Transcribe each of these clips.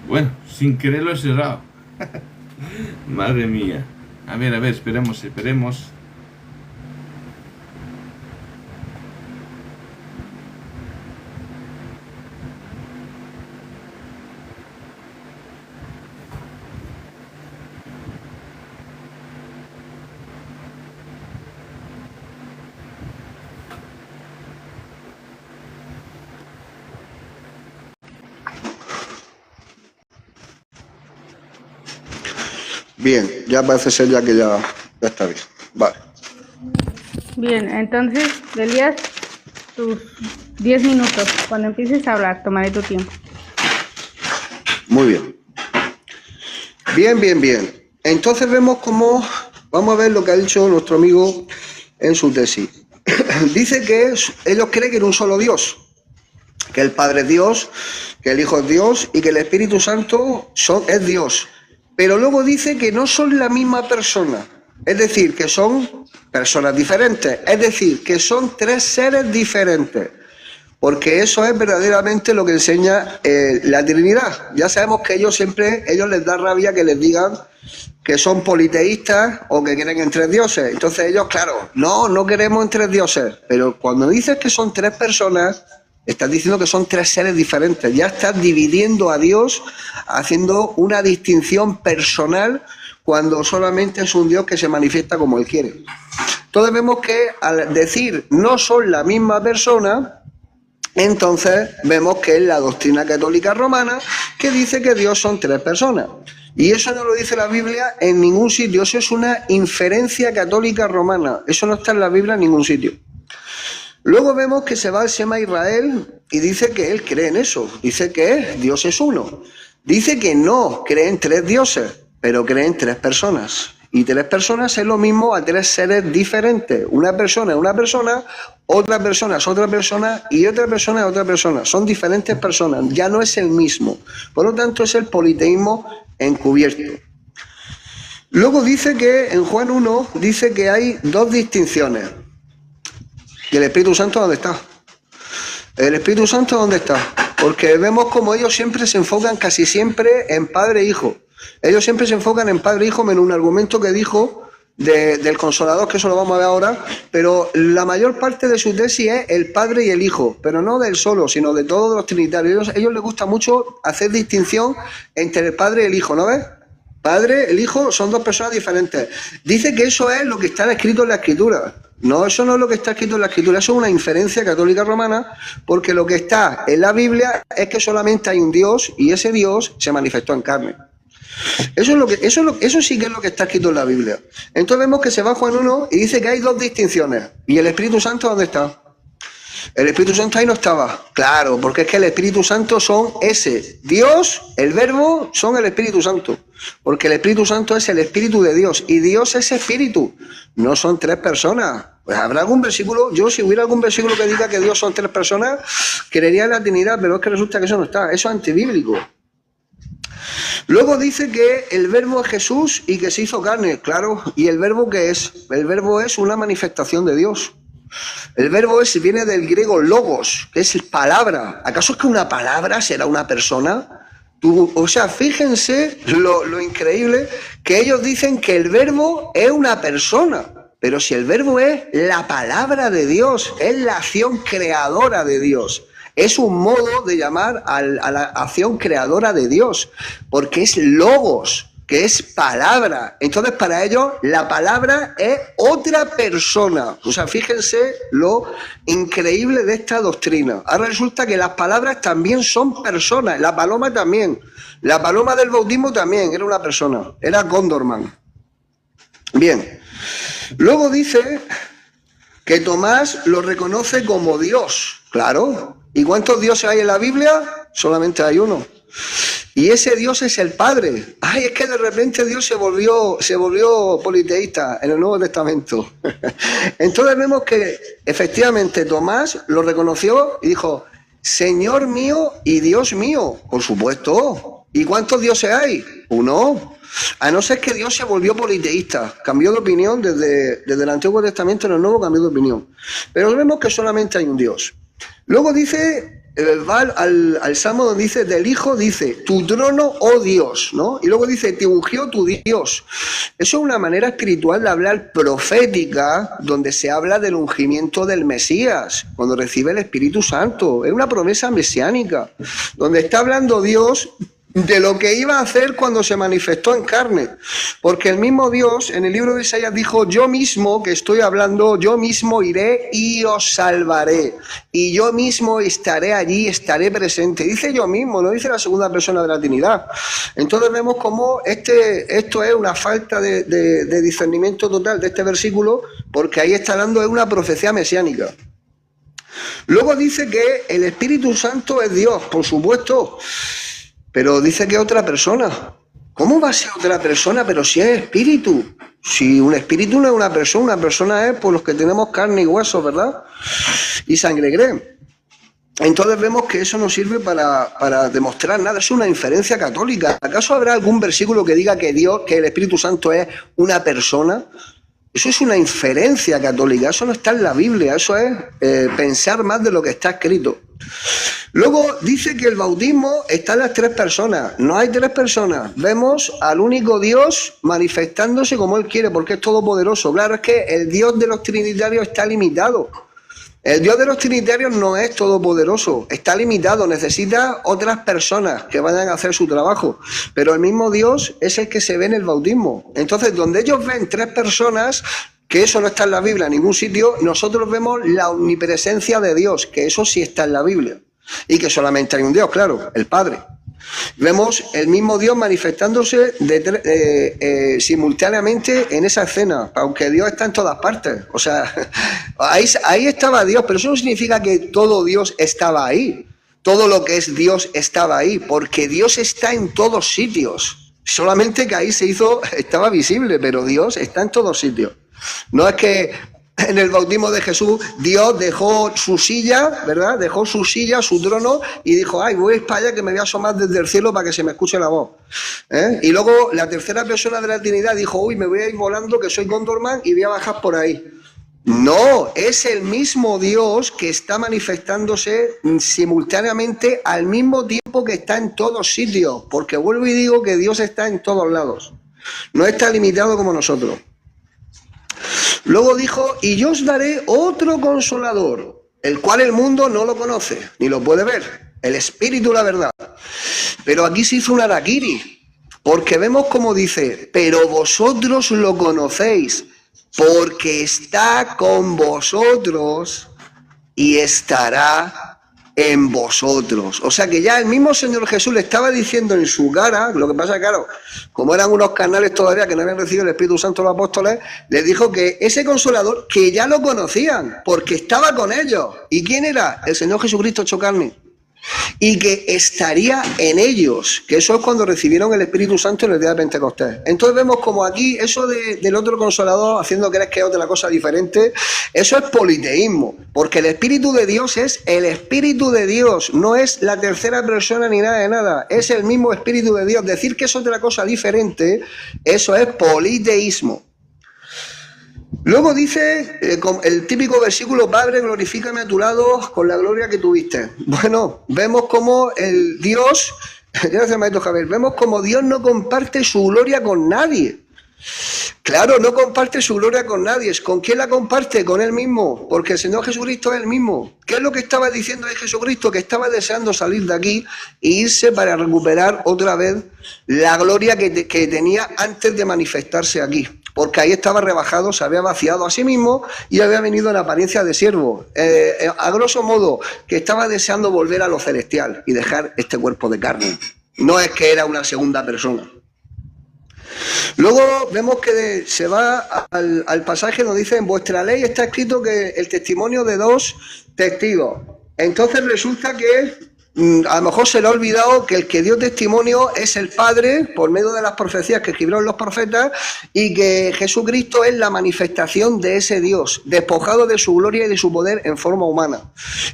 Bueno, sin querer lo he cerrado. Madre mía. A ver, esperemos, esperemos. Bien, ya parece ser ya que ya está bien. Vale. Bien, entonces, Elías, tus 10 minutos. Cuando empieces a hablar, tomaré tu tiempo. Muy bien. Bien. Entonces vemos cómo, vamos a ver lo que ha dicho nuestro amigo en su tesis. Dice que ellos creen que en un solo Dios, que el Padre es Dios, que el Hijo es Dios y que el Espíritu Santo es Dios. Pero luego dice que no son la misma persona, es decir, que son personas diferentes, es decir, que son tres seres diferentes, porque eso es verdaderamente lo que enseña la Trinidad. Ya sabemos que ellos les da rabia que les digan que son politeístas o que creen en tres dioses. Entonces ellos, claro, no queremos en tres dioses, pero cuando dices que son tres personas, estás diciendo que son tres seres diferentes. Ya estás dividiendo a Dios, haciendo una distinción personal cuando solamente es un Dios que se manifiesta como Él quiere. Entonces vemos que al decir no son la misma persona, entonces vemos que es la doctrina católica romana que dice que Dios son tres personas. Y eso no lo dice la Biblia en ningún sitio. Eso es una inferencia católica romana. Eso no está en la Biblia en ningún sitio. Luego vemos que se va al Shema Israel y dice que él cree en eso. Dice que Dios es uno. Dice que no cree en tres dioses, pero cree en tres personas. Y tres personas es lo mismo a tres seres diferentes. Una persona es una persona, otra persona es otra persona y otra persona es otra persona. Son diferentes personas, ya no es el mismo. Por lo tanto, es el politeísmo encubierto. Luego dice que en Juan 1 dice que hay dos distinciones. ¿Y el Espíritu Santo dónde está? ¿El Espíritu Santo dónde está? Porque vemos como ellos siempre se enfocan casi siempre en Padre e Hijo. Ellos siempre se enfocan en Padre e Hijo, menos un argumento que dijo del Consolador, que eso lo vamos a ver ahora, pero la mayor parte de su tesis es el Padre y el Hijo, pero no del solo, sino de todos los trinitarios. Ellos les gusta mucho hacer distinción entre el Padre y el Hijo, ¿no ves? Padre, el Hijo son dos personas diferentes. Dice que eso es lo que está escrito en la Escritura. No, eso no es lo que está escrito en la Escritura, eso es una inferencia católica romana, porque lo que está en la Biblia es que solamente hay un Dios y ese Dios se manifestó en carne. Eso sí que es lo que está escrito en la Biblia. Entonces vemos que se va a Juan 1 y dice que hay dos distinciones. ¿Y el Espíritu Santo dónde está? El Espíritu Santo ahí no estaba. Claro, porque es que el Espíritu Santo son ese. Dios, el Verbo, son el Espíritu Santo. Porque el Espíritu Santo es el Espíritu de Dios. Y Dios es Espíritu. No son tres personas. Pues habrá algún versículo. Yo, si hubiera algún versículo que diga que Dios son tres personas, creería en la Trinidad, pero es que resulta que eso no está. Eso es antibíblico. Luego dice que el Verbo es Jesús y que se hizo carne. Claro. ¿Y el Verbo qué es? El Verbo es una manifestación de Dios. El verbo viene del griego logos, que es palabra. ¿Acaso es que una palabra será una persona? O sea, fíjense lo increíble que ellos dicen que el verbo es una persona. Pero si el verbo es la palabra de Dios, es la acción creadora de Dios. Es un modo de llamar a la acción creadora de Dios, porque es logos, que es palabra. Entonces, para ellos, la palabra es otra persona. O sea, fíjense lo increíble de esta doctrina. Ahora resulta que las palabras también son personas. La paloma también. La paloma del bautismo también era una persona. Era Gondorman. Bien. Luego dice que Tomás lo reconoce como Dios. Claro. ¿Y cuántos dioses hay en la Biblia? Solamente hay uno. Y ese Dios es el Padre. Ay, es que de repente Dios se volvió politeísta en el Nuevo Testamento. Entonces vemos que efectivamente Tomás lo reconoció y dijo, Señor mío y Dios mío. Por supuesto. ¿Y cuántos dioses hay? Uno. A no ser que Dios se volvió politeísta. Cambió de opinión desde el Antiguo Testamento en el Nuevo, cambió de opinión. Pero vemos que solamente hay un Dios. Luego dice va al Salmo donde dice, del Hijo dice, tu trono, oh Dios, ¿no? Y luego dice, te ungió tu Dios. Eso es una manera espiritual de hablar profética, donde se habla del ungimiento del Mesías, cuando recibe el Espíritu Santo. Es una promesa mesiánica, donde está hablando Dios de lo que iba a hacer cuando se manifestó en carne, porque el mismo Dios en el libro de Isaías dijo, yo mismo que estoy hablando, yo mismo iré y os salvaré, y yo mismo estaré allí, estaré presente. Dice yo mismo, no dice la segunda persona de la Trinidad. Entonces vemos cómo esto es una falta de discernimiento total de este versículo, porque ahí está hablando de una profecía mesiánica. Luego dice que el Espíritu Santo es Dios, por supuesto, pero dice que es otra persona. ¿Cómo va a ser otra persona? Pero si es espíritu. Si un espíritu no es una persona es por los que tenemos carne y huesos, ¿verdad? Y sangre grey. Entonces vemos que eso no sirve para demostrar nada, es una inferencia católica. ¿Acaso habrá algún versículo que diga que Dios, que el Espíritu Santo es una persona? Eso es una inferencia católica, eso no está en la Biblia, eso es pensar más de lo que está escrito. Luego dice que el bautismo está en las tres personas. No hay tres personas. Vemos al único Dios manifestándose como Él quiere, porque es todopoderoso. Claro, es que el Dios de los trinitarios está limitado. El Dios de los trinitarios no es todopoderoso, está limitado, necesita otras personas que vayan a hacer su trabajo. Pero el mismo Dios es el que se ve en el bautismo. Entonces, donde ellos ven tres personas, que eso no está en la Biblia en ningún sitio, nosotros vemos la omnipresencia de Dios, que eso sí está en la Biblia. Y que solamente hay un Dios, claro, el Padre. Vemos el mismo Dios manifestándose simultáneamente en esa escena, aunque Dios está en todas partes. O sea, ahí estaba Dios, pero eso no significa que todo Dios estaba ahí. Todo lo que es Dios estaba ahí, porque Dios está en todos sitios. Solamente que ahí estaba visible, pero Dios está en todos sitios. No es que en el bautismo de Jesús, Dios dejó su silla, ¿verdad? Dejó su silla, su trono, y dijo, ay, voy para allá que me voy a asomar desde el cielo para que se me escuche la voz. Y luego la tercera persona de la Trinidad dijo, uy, me voy a ir volando, que soy Gondorman, y voy a bajar por ahí. No, es el mismo Dios que está manifestándose simultáneamente al mismo tiempo que está en todos sitios, porque vuelvo y digo que Dios está en todos lados. No está limitado como nosotros. Luego dijo, y yo os daré otro consolador, el cual el mundo no lo conoce, ni lo puede ver, el Espíritu, la verdad. Pero aquí se hizo un harakiri, porque vemos como dice, pero vosotros lo conocéis, porque está con vosotros y estará en vosotros. O sea que ya el mismo Señor Jesús le estaba diciendo en su cara, lo que pasa es que, claro, como eran unos canales todavía que no habían recibido el Espíritu Santo los apóstoles, les dijo que ese consolador, que ya lo conocían, porque estaba con ellos. ¿Y quién era? El Señor Jesucristo hecho carne. Y que estaría en ellos, que eso es cuando recibieron el Espíritu Santo en el día de Pentecostés. Entonces vemos como aquí eso del otro consolador, haciendo creer que es otra cosa diferente, eso es politeísmo, porque el Espíritu de Dios es el Espíritu de Dios, no es la tercera persona ni nada de nada, es el mismo Espíritu de Dios. Decir que es otra cosa diferente, eso es politeísmo. Luego dice el típico versículo, Padre, glorifícame a tu lado con la gloria que tuviste. Bueno, vemos como el Dios, gracias Maestro Javier, vemos como Dios no comparte su gloria con nadie. Claro, no comparte su gloria con nadie. ¿Con quién la comparte? Con Él mismo, porque el Señor Jesucristo es el mismo. ¿Qué es lo que estaba diciendo de Jesucristo? Que estaba deseando salir de aquí e irse para recuperar otra vez la gloria que tenía antes de manifestarse aquí. Porque ahí estaba rebajado, se había vaciado a sí mismo y había venido en apariencia de siervo. A grosso modo, que estaba deseando volver a lo celestial y dejar este cuerpo de carne. No es que era una segunda persona. Luego vemos que se va al pasaje donde dice, en vuestra ley está escrito que el testimonio de dos testigos. Entonces resulta que a lo mejor se le ha olvidado que el que dio testimonio es el Padre, por medio de las profecías que escribieron los profetas, y que Jesucristo es la manifestación de ese Dios, despojado de su gloria y de su poder en forma humana.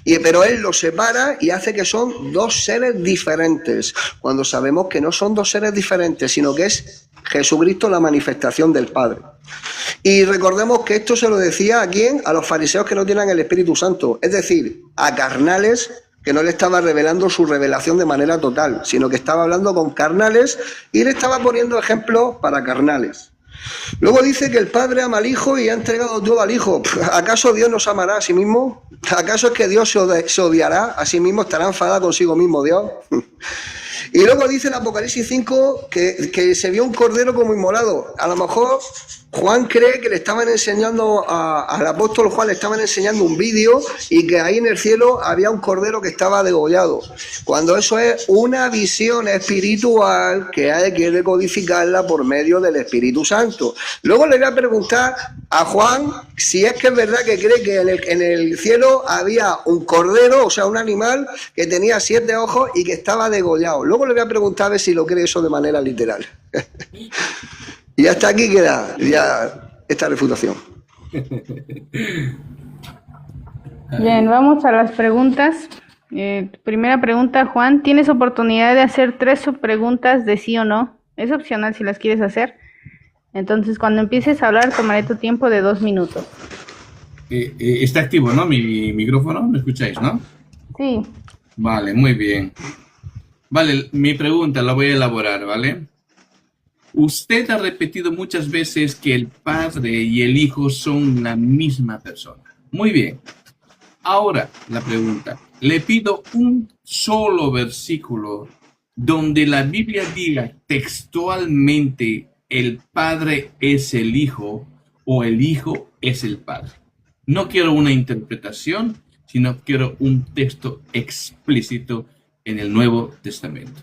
Pero Él los separa y hace que son dos seres diferentes, cuando sabemos que no son dos seres diferentes, sino que es Jesucristo la manifestación del Padre. Y recordemos que esto se lo decía ¿a quién? A los fariseos que no tienen el Espíritu Santo, es decir, a carnales que no le estaba revelando su revelación de manera total, sino que estaba hablando con carnales y le estaba poniendo ejemplos para carnales. Luego dice que el Padre ama al Hijo y ha entregado todo al Hijo. ¿Acaso Dios nos amará a sí mismo? ¿Acaso es que Dios se odiará a sí mismo? ¿Estará enfadado consigo mismo Dios? Y luego dice en Apocalipsis 5 que se vio un cordero como inmolado. A lo mejor Juan cree que le estaban enseñando al apóstol Juan, le estaban enseñando un vídeo y que ahí en el cielo había un cordero que estaba degollado. Cuando eso es una visión espiritual que hay que decodificarla por medio del Espíritu Santo. Luego le voy a preguntar a Juan si es que es verdad que cree que en el cielo había un cordero, o sea, un animal que tenía 7 ojos y que estaba degollado. Luego le voy a preguntar a ver si lo cree eso de manera literal. Y hasta aquí queda ya esta refutación. Bien, vamos a las preguntas. Primera pregunta, Juan, ¿tienes oportunidad de hacer 3 subpreguntas de sí o no? Es opcional si las quieres hacer. Entonces, cuando empieces a hablar, tomaré tu tiempo de 2 minutos. Está activo, ¿no? Mi micrófono, ¿me escucháis, no? Sí. Vale, muy bien. Vale, mi pregunta la voy a elaborar, ¿vale? Usted ha repetido muchas veces que el Padre y el Hijo son la misma persona. Muy bien. Ahora, la pregunta. Le pido un solo versículo donde la Biblia diga textualmente el Padre es el Hijo o el Hijo es el Padre. No quiero una interpretación, sino quiero un texto explícito en el Nuevo Testamento.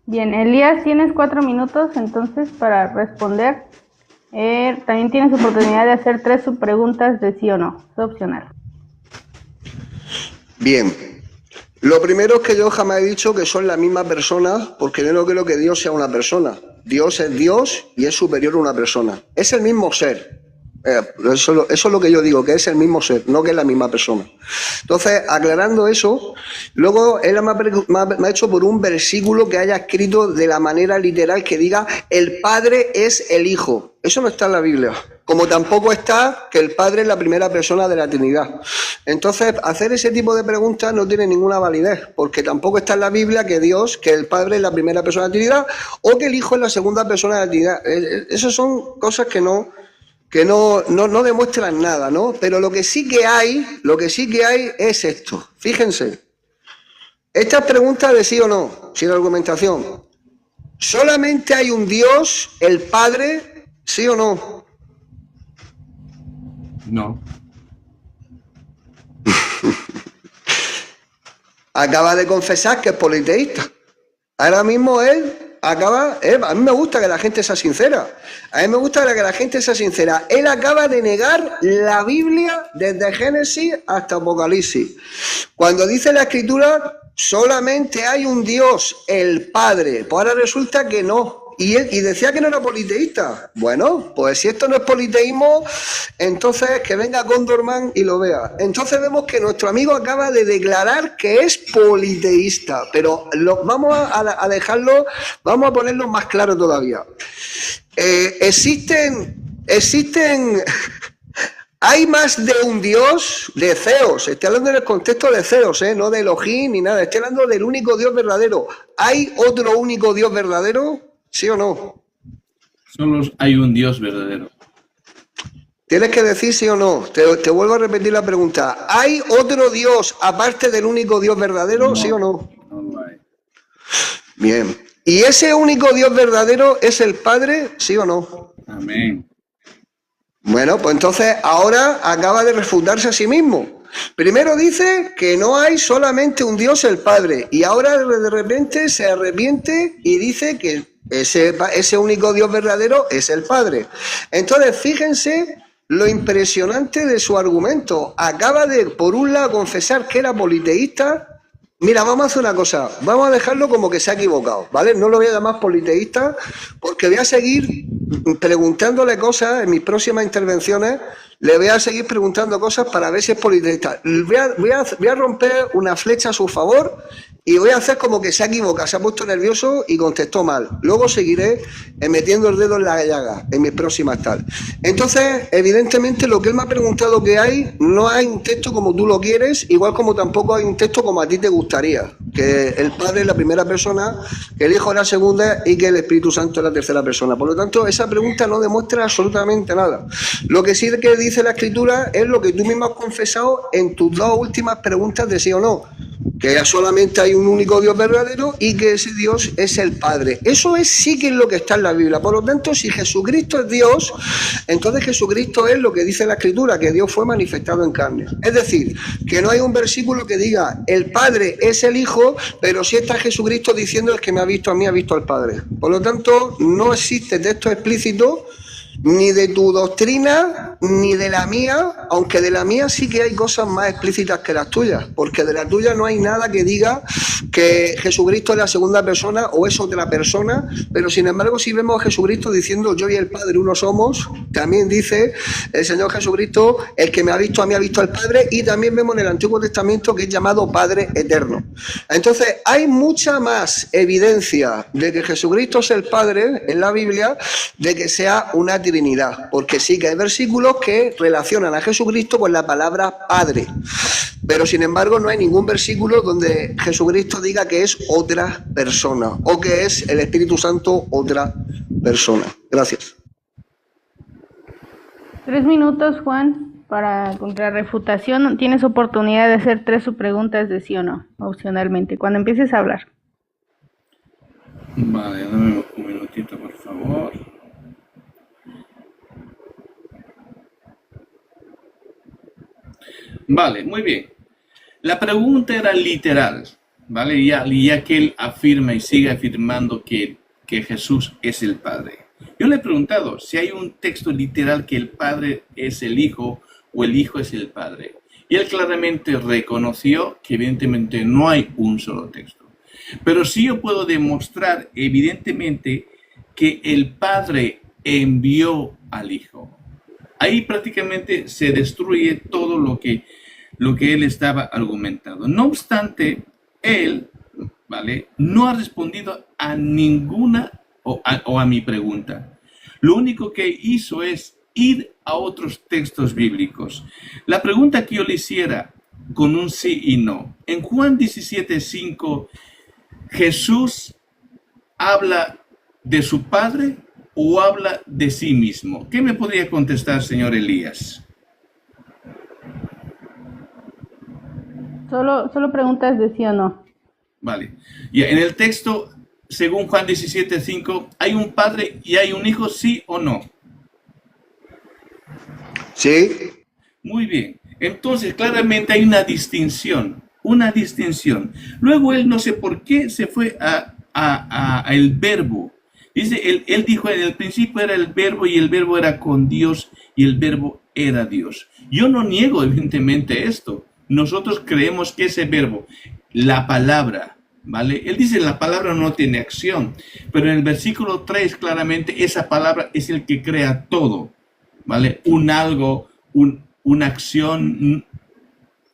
Bien, Elías, tienes 4 minutos entonces para responder. También tienes oportunidad de hacer 3 subpreguntas de sí o no. Es opcional. Bien. Lo primero es que yo jamás he dicho que son la misma persona, porque yo no creo que Dios sea una persona. Dios es Dios y es superior a una persona. Es el mismo ser. Eso es lo que yo digo, que es el mismo ser, no que es la misma persona. Entonces, aclarando eso, luego él me ha hecho por un versículo que haya escrito de la manera literal que diga el Padre es el Hijo. Eso no está en la Biblia. Como tampoco está que el Padre es la primera persona de la Trinidad. Entonces, hacer ese tipo de preguntas no tiene ninguna validez, porque tampoco está en la Biblia que el Padre es la primera persona de la Trinidad o que el Hijo es la segunda persona de la Trinidad. Esas son cosas que no demuestran nada, ¿no? Pero lo que sí que hay es esto. Fíjense. Estas preguntas de sí o no, sin argumentación. ¿Solamente hay un Dios, el Padre, sí o no? No. Acaba de confesar que es politeísta. Ahora mismo él a mí me gusta que la gente sea sincera. A mí me gusta que la gente sea sincera. Él acaba de negar la Biblia desde Génesis hasta Apocalipsis. Cuando dice la Escritura, solamente hay un Dios, el Padre. Pues ahora resulta que no. Y decía que no era politeísta. Bueno, pues si esto no es politeísmo, entonces que venga Condorman y lo vea. Entonces vemos que nuestro amigo acaba de declarar que es politeísta. Pero vamos a dejarlo, vamos a ponerlo más claro todavía. Hay más de un Dios de Zeus. Estoy hablando en el contexto de Zeus, no de Elohim ni nada. Estoy hablando del único Dios verdadero. ¿Hay otro único Dios verdadero? ¿Sí o no? Solo hay un Dios verdadero. Tienes que decir sí o no. Te vuelvo a repetir la pregunta. ¿Hay otro Dios aparte del único Dios verdadero? No, ¿sí o no? No lo hay. Bien. ¿Y ese único Dios verdadero es el Padre? ¿Sí o no? Amén. Bueno, pues entonces ahora acaba de refutarse a sí mismo. Primero dice que no hay solamente un Dios, el Padre, y ahora de repente se arrepiente y dice que ese único Dios verdadero es el Padre. Entonces, fíjense lo impresionante de su argumento. Acaba de, por un lado, confesar que era politeísta. Mira, vamos a hacer una cosa, vamos a dejarlo como que se ha equivocado, ¿vale? No lo voy a llamar politeísta porque voy a seguir preguntándole cosas en mis próximas intervenciones, le voy a seguir preguntando cosas para ver si es politeísta. Voy a romper una flecha a su favor y voy a hacer como que se ha equivocado, se ha puesto nervioso y contestó mal. Luego seguiré metiendo el dedo en la llaga en mis próximas tal. Entonces, evidentemente, lo que él me ha preguntado que hay, no hay un texto como tú lo quieres, igual como tampoco hay un texto como a ti te gustaría. Que el Padre es la primera persona, que el Hijo es la segunda y que el Espíritu Santo es la tercera persona. Por lo tanto, esa pregunta no demuestra absolutamente nada. Lo que sí que dice la Escritura es lo que tú mismo has confesado en tus dos últimas preguntas de sí o no. Que solamente hay un único Dios verdadero y que ese Dios es el Padre. Eso es sí que es lo que está en la Biblia. Por lo tanto, si Jesucristo es Dios, entonces Jesucristo es lo que dice la Escritura, que Dios fue manifestado en carne. Es decir, que no hay un versículo que diga el Padre es el Hijo, pero sí está Jesucristo diciendo el que me ha visto a mí ha visto al Padre. Por lo tanto, no existe texto explícito ni de tu doctrina, ni de la mía, aunque de la mía sí que hay cosas más explícitas que las tuyas, porque de la tuya no hay nada que diga que Jesucristo es la segunda persona o es otra persona, pero sin embargo si vemos a Jesucristo diciendo yo y el Padre uno somos, también dice el Señor Jesucristo, el que me ha visto a mí ha visto al Padre, y también vemos en el Antiguo Testamento que es llamado Padre Eterno. Entonces hay mucha más evidencia de que Jesucristo es el Padre en la Biblia, de que sea una Trinidad, porque sí que hay versículos que relacionan a Jesucristo con la palabra Padre, pero sin embargo no hay ningún versículo donde Jesucristo diga que es otra persona o que es el Espíritu Santo otra persona. Gracias. 3 minutos, Juan, para contrarrefutación. Tienes oportunidad de hacer 3 subpreguntas de sí o no, opcionalmente, cuando empieces a hablar. Vale, dame un minutito, por favor. Vale, muy bien. La pregunta era literal, ¿vale? Ya que él afirma y sigue afirmando que Jesús es el Padre. Yo le he preguntado si hay un texto literal que el Padre es el Hijo o el Hijo es el Padre. Y él claramente reconoció que evidentemente no hay un solo texto. Pero sí yo puedo demostrar evidentemente que el Padre envió al Hijo. Ahí prácticamente se destruye todo lo que él estaba argumentando. No obstante, él, ¿vale?, no ha respondido a ninguna o a mi pregunta. Lo único que hizo es ir a otros textos bíblicos. La pregunta que yo le hiciera con un sí y no. En Juan 17:5, ¿Jesús habla de su Padre o habla de sí mismo? ¿Qué me podría contestar, señor Elías? Solo preguntas de sí o no. Vale. Y en el texto, según Juan 17:5, ¿hay un Padre y hay un Hijo, sí o no? Sí. Muy bien. Entonces, claramente hay una distinción. Una distinción. Luego él no sé por qué se fue a el verbo. Dice, él dijo, en el principio era el verbo y el verbo era con Dios y el verbo era Dios. Yo no niego evidentemente esto. Nosotros creemos que ese verbo, la palabra, ¿vale? Él dice la palabra no tiene acción, pero en el versículo 3 claramente esa palabra es el que crea todo, ¿vale? Un algo, una acción,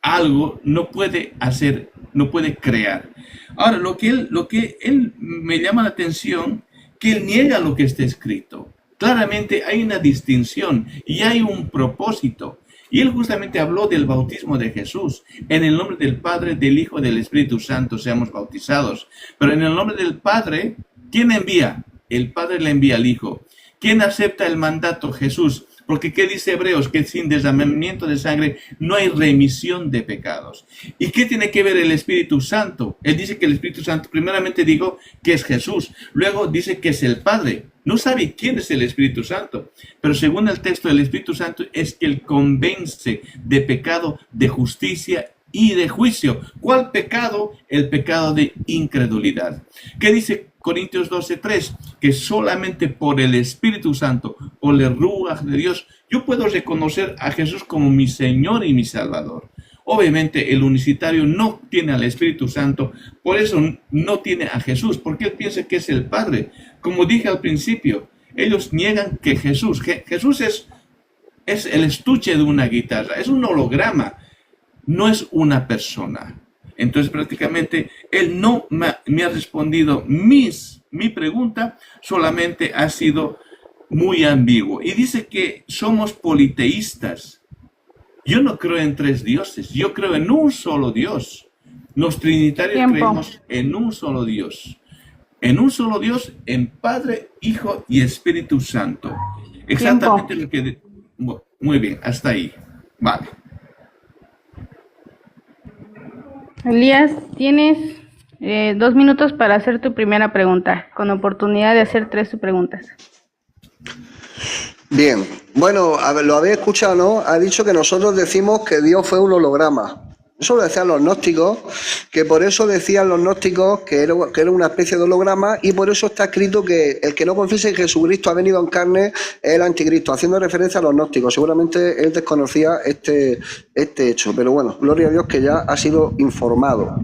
algo no puede hacer, no puede crear. Ahora, lo que él me llama la atención, que él niega lo que está escrito. Claramente hay una distinción y hay un propósito. Y él justamente habló del bautismo de Jesús. En el nombre del Padre, del Hijo y del Espíritu Santo seamos bautizados. Pero en el nombre del Padre, ¿quién envía? El Padre le envía al Hijo. ¿Quién acepta el mandato? Jesús. Porque ¿qué dice Hebreos? Que sin derramamiento de sangre no hay remisión de pecados. ¿Y qué tiene que ver el Espíritu Santo? Él dice que el Espíritu Santo, primeramente digo que es Jesús. Luego dice que es el Padre. No sabe quién es el Espíritu Santo. Pero según el texto, el Espíritu Santo es que él convence de pecado, de justicia y de juicio. ¿Cuál pecado? El pecado de incredulidad. ¿Qué dice Corintios 12:3? Que solamente por el Espíritu Santo, por el Ruach de Dios, yo puedo reconocer a Jesús como mi Señor y mi Salvador. Obviamente el unicitario no tiene al Espíritu Santo, por eso no tiene a Jesús, porque él piensa que es el Padre. Como dije al principio, ellos niegan que Jesús es el estuche de una guitarra, es un holograma, no es una persona. Entonces prácticamente él no me ha respondido mi pregunta, solamente ha sido muy ambiguo. Y dice que somos politeístas. Yo no creo en tres dioses, yo creo en un solo Dios. Los trinitarios Tiempo. creemos en un solo Dios. En un solo Dios, en Padre, Hijo y Espíritu Santo. Exactamente lo que... Muy bien, hasta ahí. Vale. Elías, tienes 2 minutos para hacer tu primera pregunta, con oportunidad de hacer 3 subpreguntas. Bien, bueno, a ver, lo habéis escuchado, ¿no? Ha dicho que nosotros decimos que Dios fue un holograma. Eso lo decían los gnósticos, que por eso decían los gnósticos que era una especie de holograma, y por eso está escrito que el que no confiese que Jesucristo ha venido en carne es el anticristo, haciendo referencia a los gnósticos. Seguramente él desconocía este hecho, pero bueno, gloria a Dios que ya ha sido informado.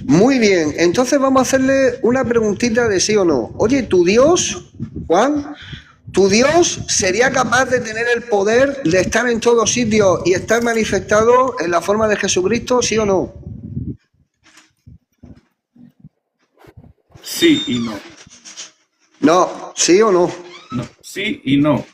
Muy bien, entonces vamos a hacerle una preguntita de sí o no. Oye, ¿tu Dios, Juan? ¿Tu Dios sería capaz de tener el poder de estar en todos sitios y estar manifestado en la forma de Jesucristo, sí o no? Sí y no. No, ¿sí o no? No, sí y no.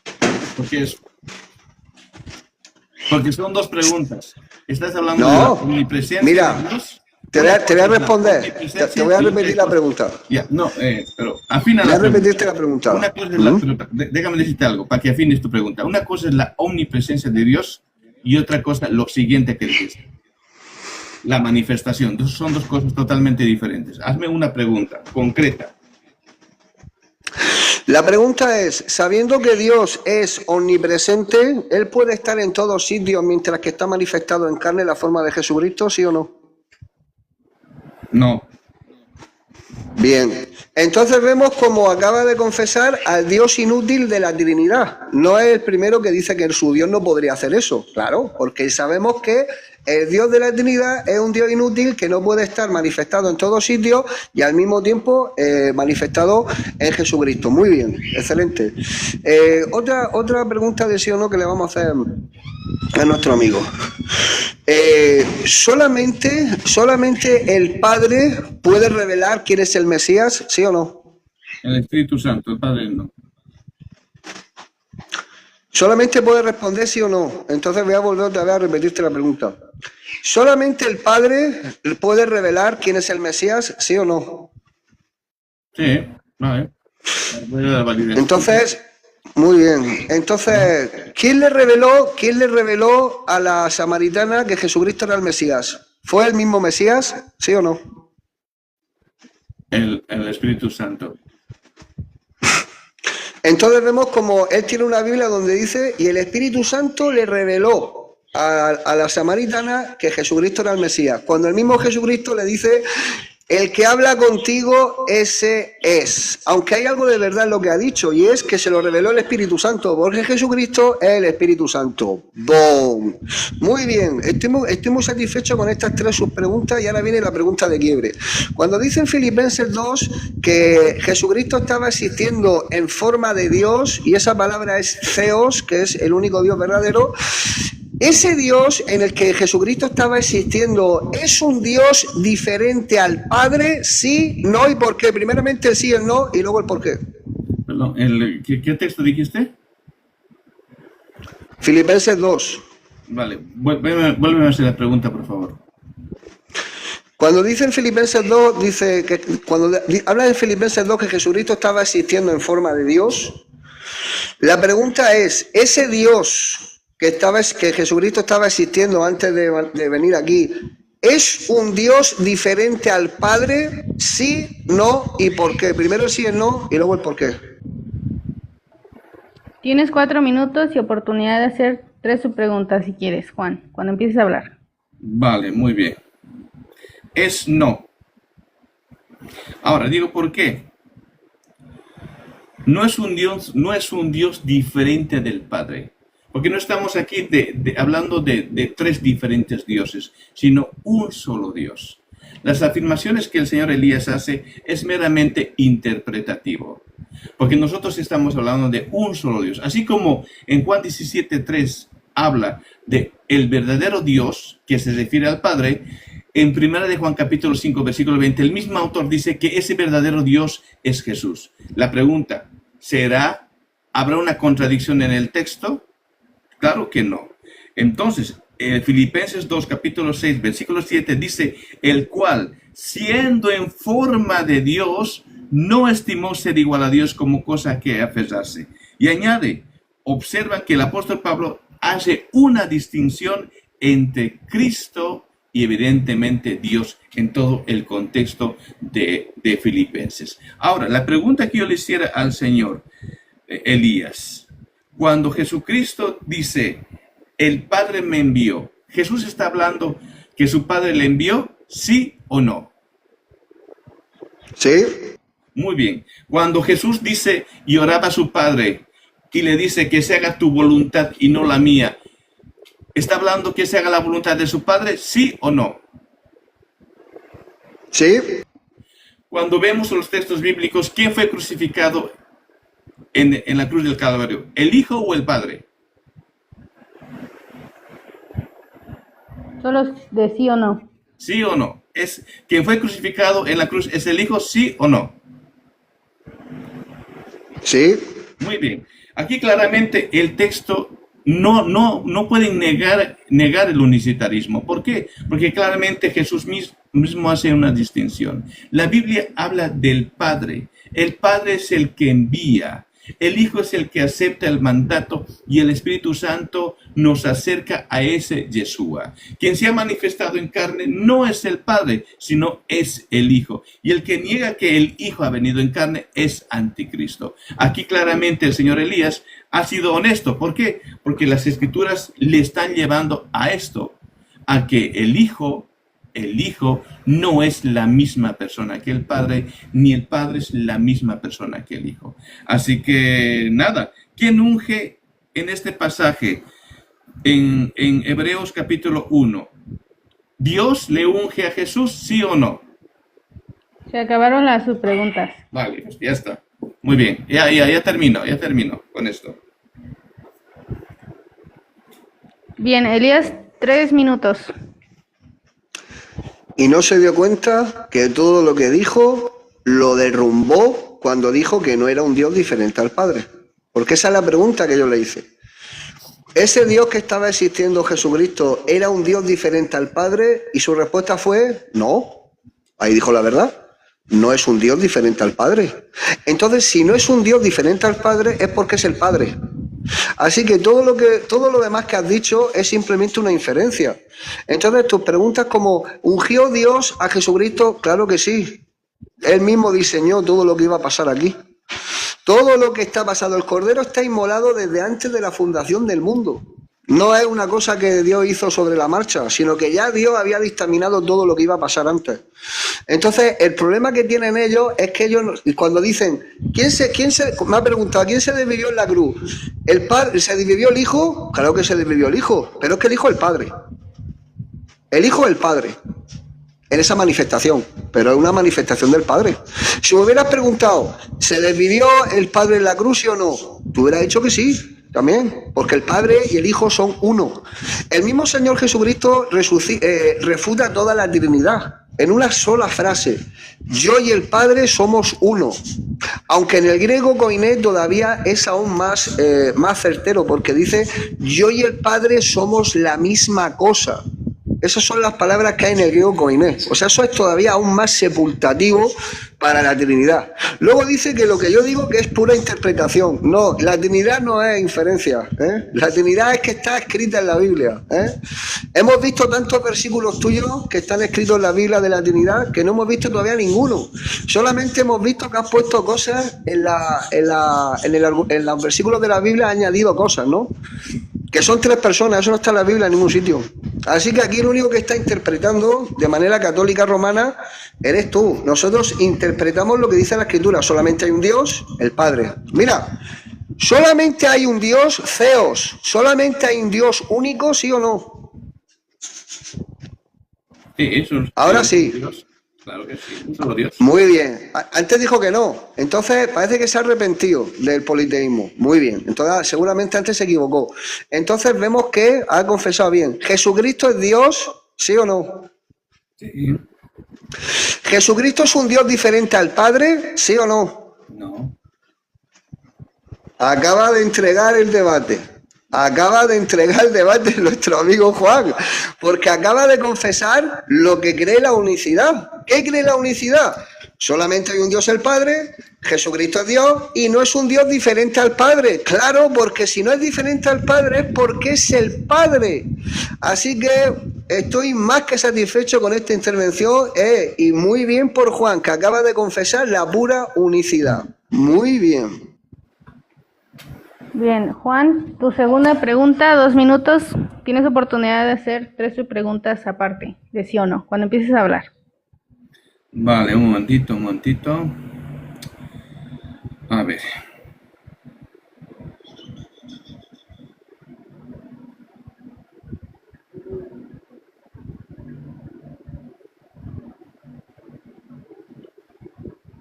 Porque son dos preguntas. Estás hablando de la omnipresencia mira, de Dios. Te voy a responder, te voy a repetir la pregunta. Ya, no, pero afina Voy la a repetirte la pregunta. Una cosa es pero déjame decirte algo, para que afines tu pregunta. Una cosa es la omnipresencia de Dios y otra cosa, lo siguiente que dijiste. La manifestación. Entonces son dos cosas totalmente diferentes. Hazme una pregunta concreta. La pregunta es, sabiendo que Dios es omnipresente, ¿Él puede estar en todos sitios mientras que está manifestado en carne la forma de Jesucristo, sí o no? No. Bien, entonces vemos como acaba de confesar al Dios inútil de la Trinidad. No es el primero que dice que su Dios no podría hacer eso, claro, porque sabemos que el Dios de la Trinidad es un Dios inútil que no puede estar manifestado en todos sitios y al mismo tiempo manifestado en Jesucristo. Muy bien, excelente. Otra pregunta de sí o no que le vamos a hacer a nuestro amigo. ¿Solamente el Padre puede revelar quién es el Mesías, sí o no? El Espíritu Santo, el Padre no. Solamente puede responder sí o no. Entonces voy a volver otra vez a repetirte la pregunta. ¿Solamente el Padre puede revelar quién es el Mesías, sí o no? Sí, vale. Entonces, muy bien. Entonces, ¿quién le reveló a la samaritana que Jesucristo era el Mesías? ¿Fue el mismo Mesías, sí o no? El Espíritu Santo. Entonces vemos como él tiene una Biblia donde dice, y el Espíritu Santo le reveló a la samaritana que Jesucristo era el Mesías. Cuando el mismo Jesucristo le dice, el que habla contigo, ese es. Aunque hay algo de verdad en lo que ha dicho, y es que se lo reveló el Espíritu Santo, porque Jesucristo es el Espíritu Santo. ¡Bom! Muy bien, estoy muy satisfecho con estas 3 subpreguntas y ahora viene la pregunta de quiebre. Cuando dice en Filipenses 2 que Jesucristo estaba existiendo en forma de Dios, y esa palabra es Theos, que es el único Dios verdadero, ese Dios en el que Jesucristo estaba existiendo, ¿es un Dios diferente al Padre? Sí, no y por qué. Primeramente el sí, el no y luego el por qué. Perdón, ¿qué texto dijiste? Filipenses 2. Vale, vuélveme a hacer la pregunta, por favor. Cuando dice en Filipenses 2, dice que cuando habla en Filipenses 2 que Jesucristo estaba existiendo en forma de Dios, la pregunta es, ¿ese Dios que Jesucristo estaba existiendo antes de venir aquí, ¿es un Dios diferente al Padre? Sí, no y por qué. Primero el sí, el no y luego el por qué. Tienes 4 minutos y oportunidad de hacer 3 subpreguntas si quieres, Juan, cuando empieces a hablar. Vale, muy bien. Es no. Ahora, digo por qué. No es un Dios diferente del Padre. Porque no estamos aquí hablando de 3 diferentes dioses, sino un solo Dios. Las afirmaciones que el señor Elías hace es meramente interpretativo. Porque nosotros estamos hablando de un solo Dios. Así como en Juan 17:3 habla de el verdadero Dios, que se refiere al Padre, En 1 de Juan capítulo 5, versículo 20, el mismo autor dice que ese verdadero Dios es Jesús. La pregunta, ¿habrá una contradicción en el texto? Claro que no. Entonces, Filipenses 2, capítulo 6, versículo 7 dice, el cual, siendo en forma de Dios, no estimó ser igual a Dios como cosa que aferrarse. Y añade, observa que el apóstol Pablo hace una distinción entre Cristo y evidentemente Dios en todo el contexto de Filipenses. Ahora, la pregunta que yo le hiciera al señor Elías, cuando Jesucristo dice, el Padre me envió, ¿Jesús está hablando que su Padre le envió, sí o no? Sí. Muy bien. Cuando Jesús dice y oraba a su Padre y le dice que se haga tu voluntad y no la mía, ¿está hablando que se haga la voluntad de su Padre, sí o no? Sí. Cuando vemos los textos bíblicos, ¿quién fue crucificado en la cruz del Calvario? ¿El Hijo o el Padre? Solo de sí o no. ¿Sí o no? ¿Quién fue crucificado en la cruz es el Hijo, sí o no? Sí. Muy bien. Aquí claramente el texto no pueden negar el unicitarismo. ¿Por qué? Porque claramente Jesús mismo hace una distinción. La Biblia habla del Padre. El Padre es el que envía. El Hijo es el que acepta el mandato y el Espíritu Santo nos acerca a ese Yeshua. Quien se ha manifestado en carne no es el Padre, sino es el Hijo. Y el que niega que el Hijo ha venido en carne es anticristo. Aquí claramente el señor Elías ha sido honesto. ¿Por qué? Porque las Escrituras le están llevando a esto, a que el Hijo no es la misma persona que el Padre, ni el Padre es la misma persona que el Hijo. Así que nada, ¿quién unge en este pasaje? En Hebreos capítulo 1, ¿Dios le unge a Jesús, sí o no? Se acabaron las sus preguntas. Vale, pues ya está. Muy bien, ya termino con esto. Bien, Elías, 3 minutos. Y no se dio cuenta que todo lo que dijo lo derrumbó cuando dijo que no era un Dios diferente al Padre. Porque esa es la pregunta que yo le hice. ¿Ese Dios que estaba existiendo Jesucristo era un Dios diferente al Padre? Y su respuesta fue, no. Ahí dijo la verdad. No es un Dios diferente al Padre. Entonces, si no es un Dios diferente al Padre, es porque es el Padre. Así que todo lo demás que has dicho es simplemente una inferencia. Entonces, tus preguntas como, ¿ungió Dios a Jesucristo? Claro que sí. Él mismo diseñó todo lo que iba a pasar aquí. Todo lo que está pasando, el Cordero está inmolado desde antes de la fundación del mundo. No es una cosa que Dios hizo sobre la marcha, sino que ya Dios había dictaminado todo lo que iba a pasar antes. Entonces, el problema que tienen ellos es que ellos, cuando dicen, me ha preguntado, ¿quién se desvivió en la cruz? ¿El Padre? ¿Se desvivió el Hijo? Claro que se desvivió el Hijo, pero es que el Hijo es el Padre. El Hijo es el Padre, en esa manifestación, pero es una manifestación del Padre. Si me hubieras preguntado, ¿se desvivió el Padre en la cruz, sí o no? Tú hubieras dicho que sí. También, porque el Padre y el Hijo son uno. El mismo Señor Jesucristo refuta toda la Trinidad en una sola frase. Yo y el Padre somos uno. Aunque en el griego koiné todavía es aún más certero, porque dice, yo y el Padre somos la misma cosa. Esas son las palabras que hay en el griego koiné. O sea, eso es todavía aún más sepultativo para la Trinidad. Luego dice que lo que yo digo que es pura interpretación. No, la Trinidad no es inferencia. La Trinidad es que está escrita en la Biblia. Hemos visto tantos versículos tuyos que están escritos en la Biblia de la Trinidad que no hemos visto todavía ninguno. Solamente hemos visto que has puesto cosas en los versículos de la Biblia, has añadido cosas, ¿no? Que son 3 personas, eso no está en la Biblia en ningún sitio. Así que aquí el único que está interpretando de manera católica romana eres tú. Nosotros interpretamos lo que dice la Escritura. Solamente hay un Dios, el Padre. Mira, solamente hay un Dios, Theos. Solamente hay un Dios único, ¿sí o no? Sí, eso es. Ahora sí. Dios. Claro que sí, un solo Dios. Muy bien. Antes dijo que no. Entonces parece que se ha arrepentido del politeísmo. Muy bien. Entonces seguramente antes se equivocó. Entonces vemos que ha confesado bien. ¿Jesucristo es Dios? ¿Sí o no? Sí. ¿Jesucristo es un Dios diferente al Padre? ¿Sí o no? No. Acaba de entregar el debate. Acaba de entregar el debate nuestro amigo Juan, porque acaba de confesar lo que cree la unicidad. ¿Qué cree la unicidad? Solamente hay un Dios el Padre, Jesucristo es Dios y no es un Dios diferente al Padre. Claro, porque si no es diferente al Padre es porque es el Padre. Así que estoy más que satisfecho con esta intervención y muy bien por Juan, que acaba de confesar la pura unicidad. Muy bien. Bien, Juan, tu segunda pregunta, 2 minutos. Tienes oportunidad de hacer 3 preguntas aparte, de sí o no, cuando empieces a hablar. Vale, un momentito, un momentito. A ver.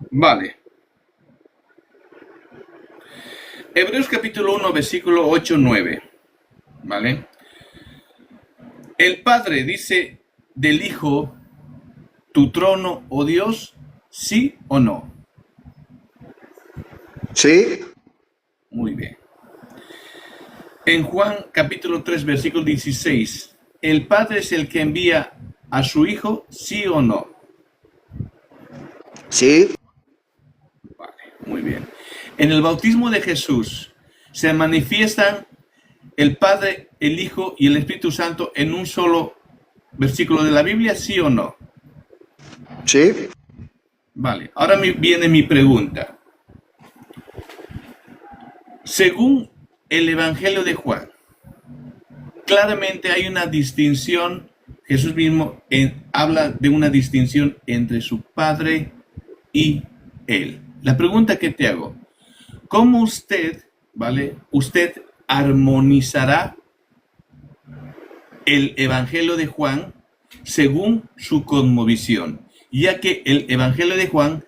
Vale. Hebreos capítulo 1, versículo 8-9. ¿Vale? El Padre dice del Hijo, tu trono, oh Dios, ¿sí o no? Sí. Muy bien. En Juan capítulo 3, versículo 16, ¿el Padre es el que envía a su Hijo, sí o no? Sí. Vale, muy bien. En el bautismo de Jesús se manifiestan el Padre, el Hijo y el Espíritu Santo en un solo versículo de la Biblia, ¿sí o no? Sí. Vale, ahora viene mi pregunta. Según el Evangelio de Juan, claramente hay una distinción, Jesús mismo habla de una distinción entre su Padre y Él. La pregunta que te hago, ¿cómo usted armonizará el Evangelio de Juan según su cosmovisión? Ya que el Evangelio de Juan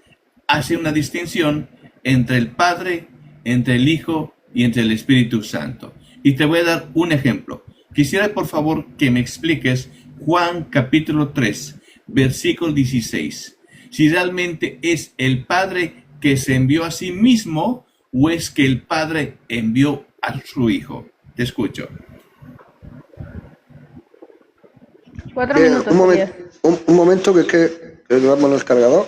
hace una distinción entre el Padre, entre el Hijo y entre el Espíritu Santo. Y te voy a dar un ejemplo. Quisiera, por favor, que me expliques Juan capítulo 3, versículo 16. Si realmente es el Padre que se envió a sí mismo o es que el Padre envió a su Hijo. Te escucho. 4 minutos. Un momento que es que le damos el cargador.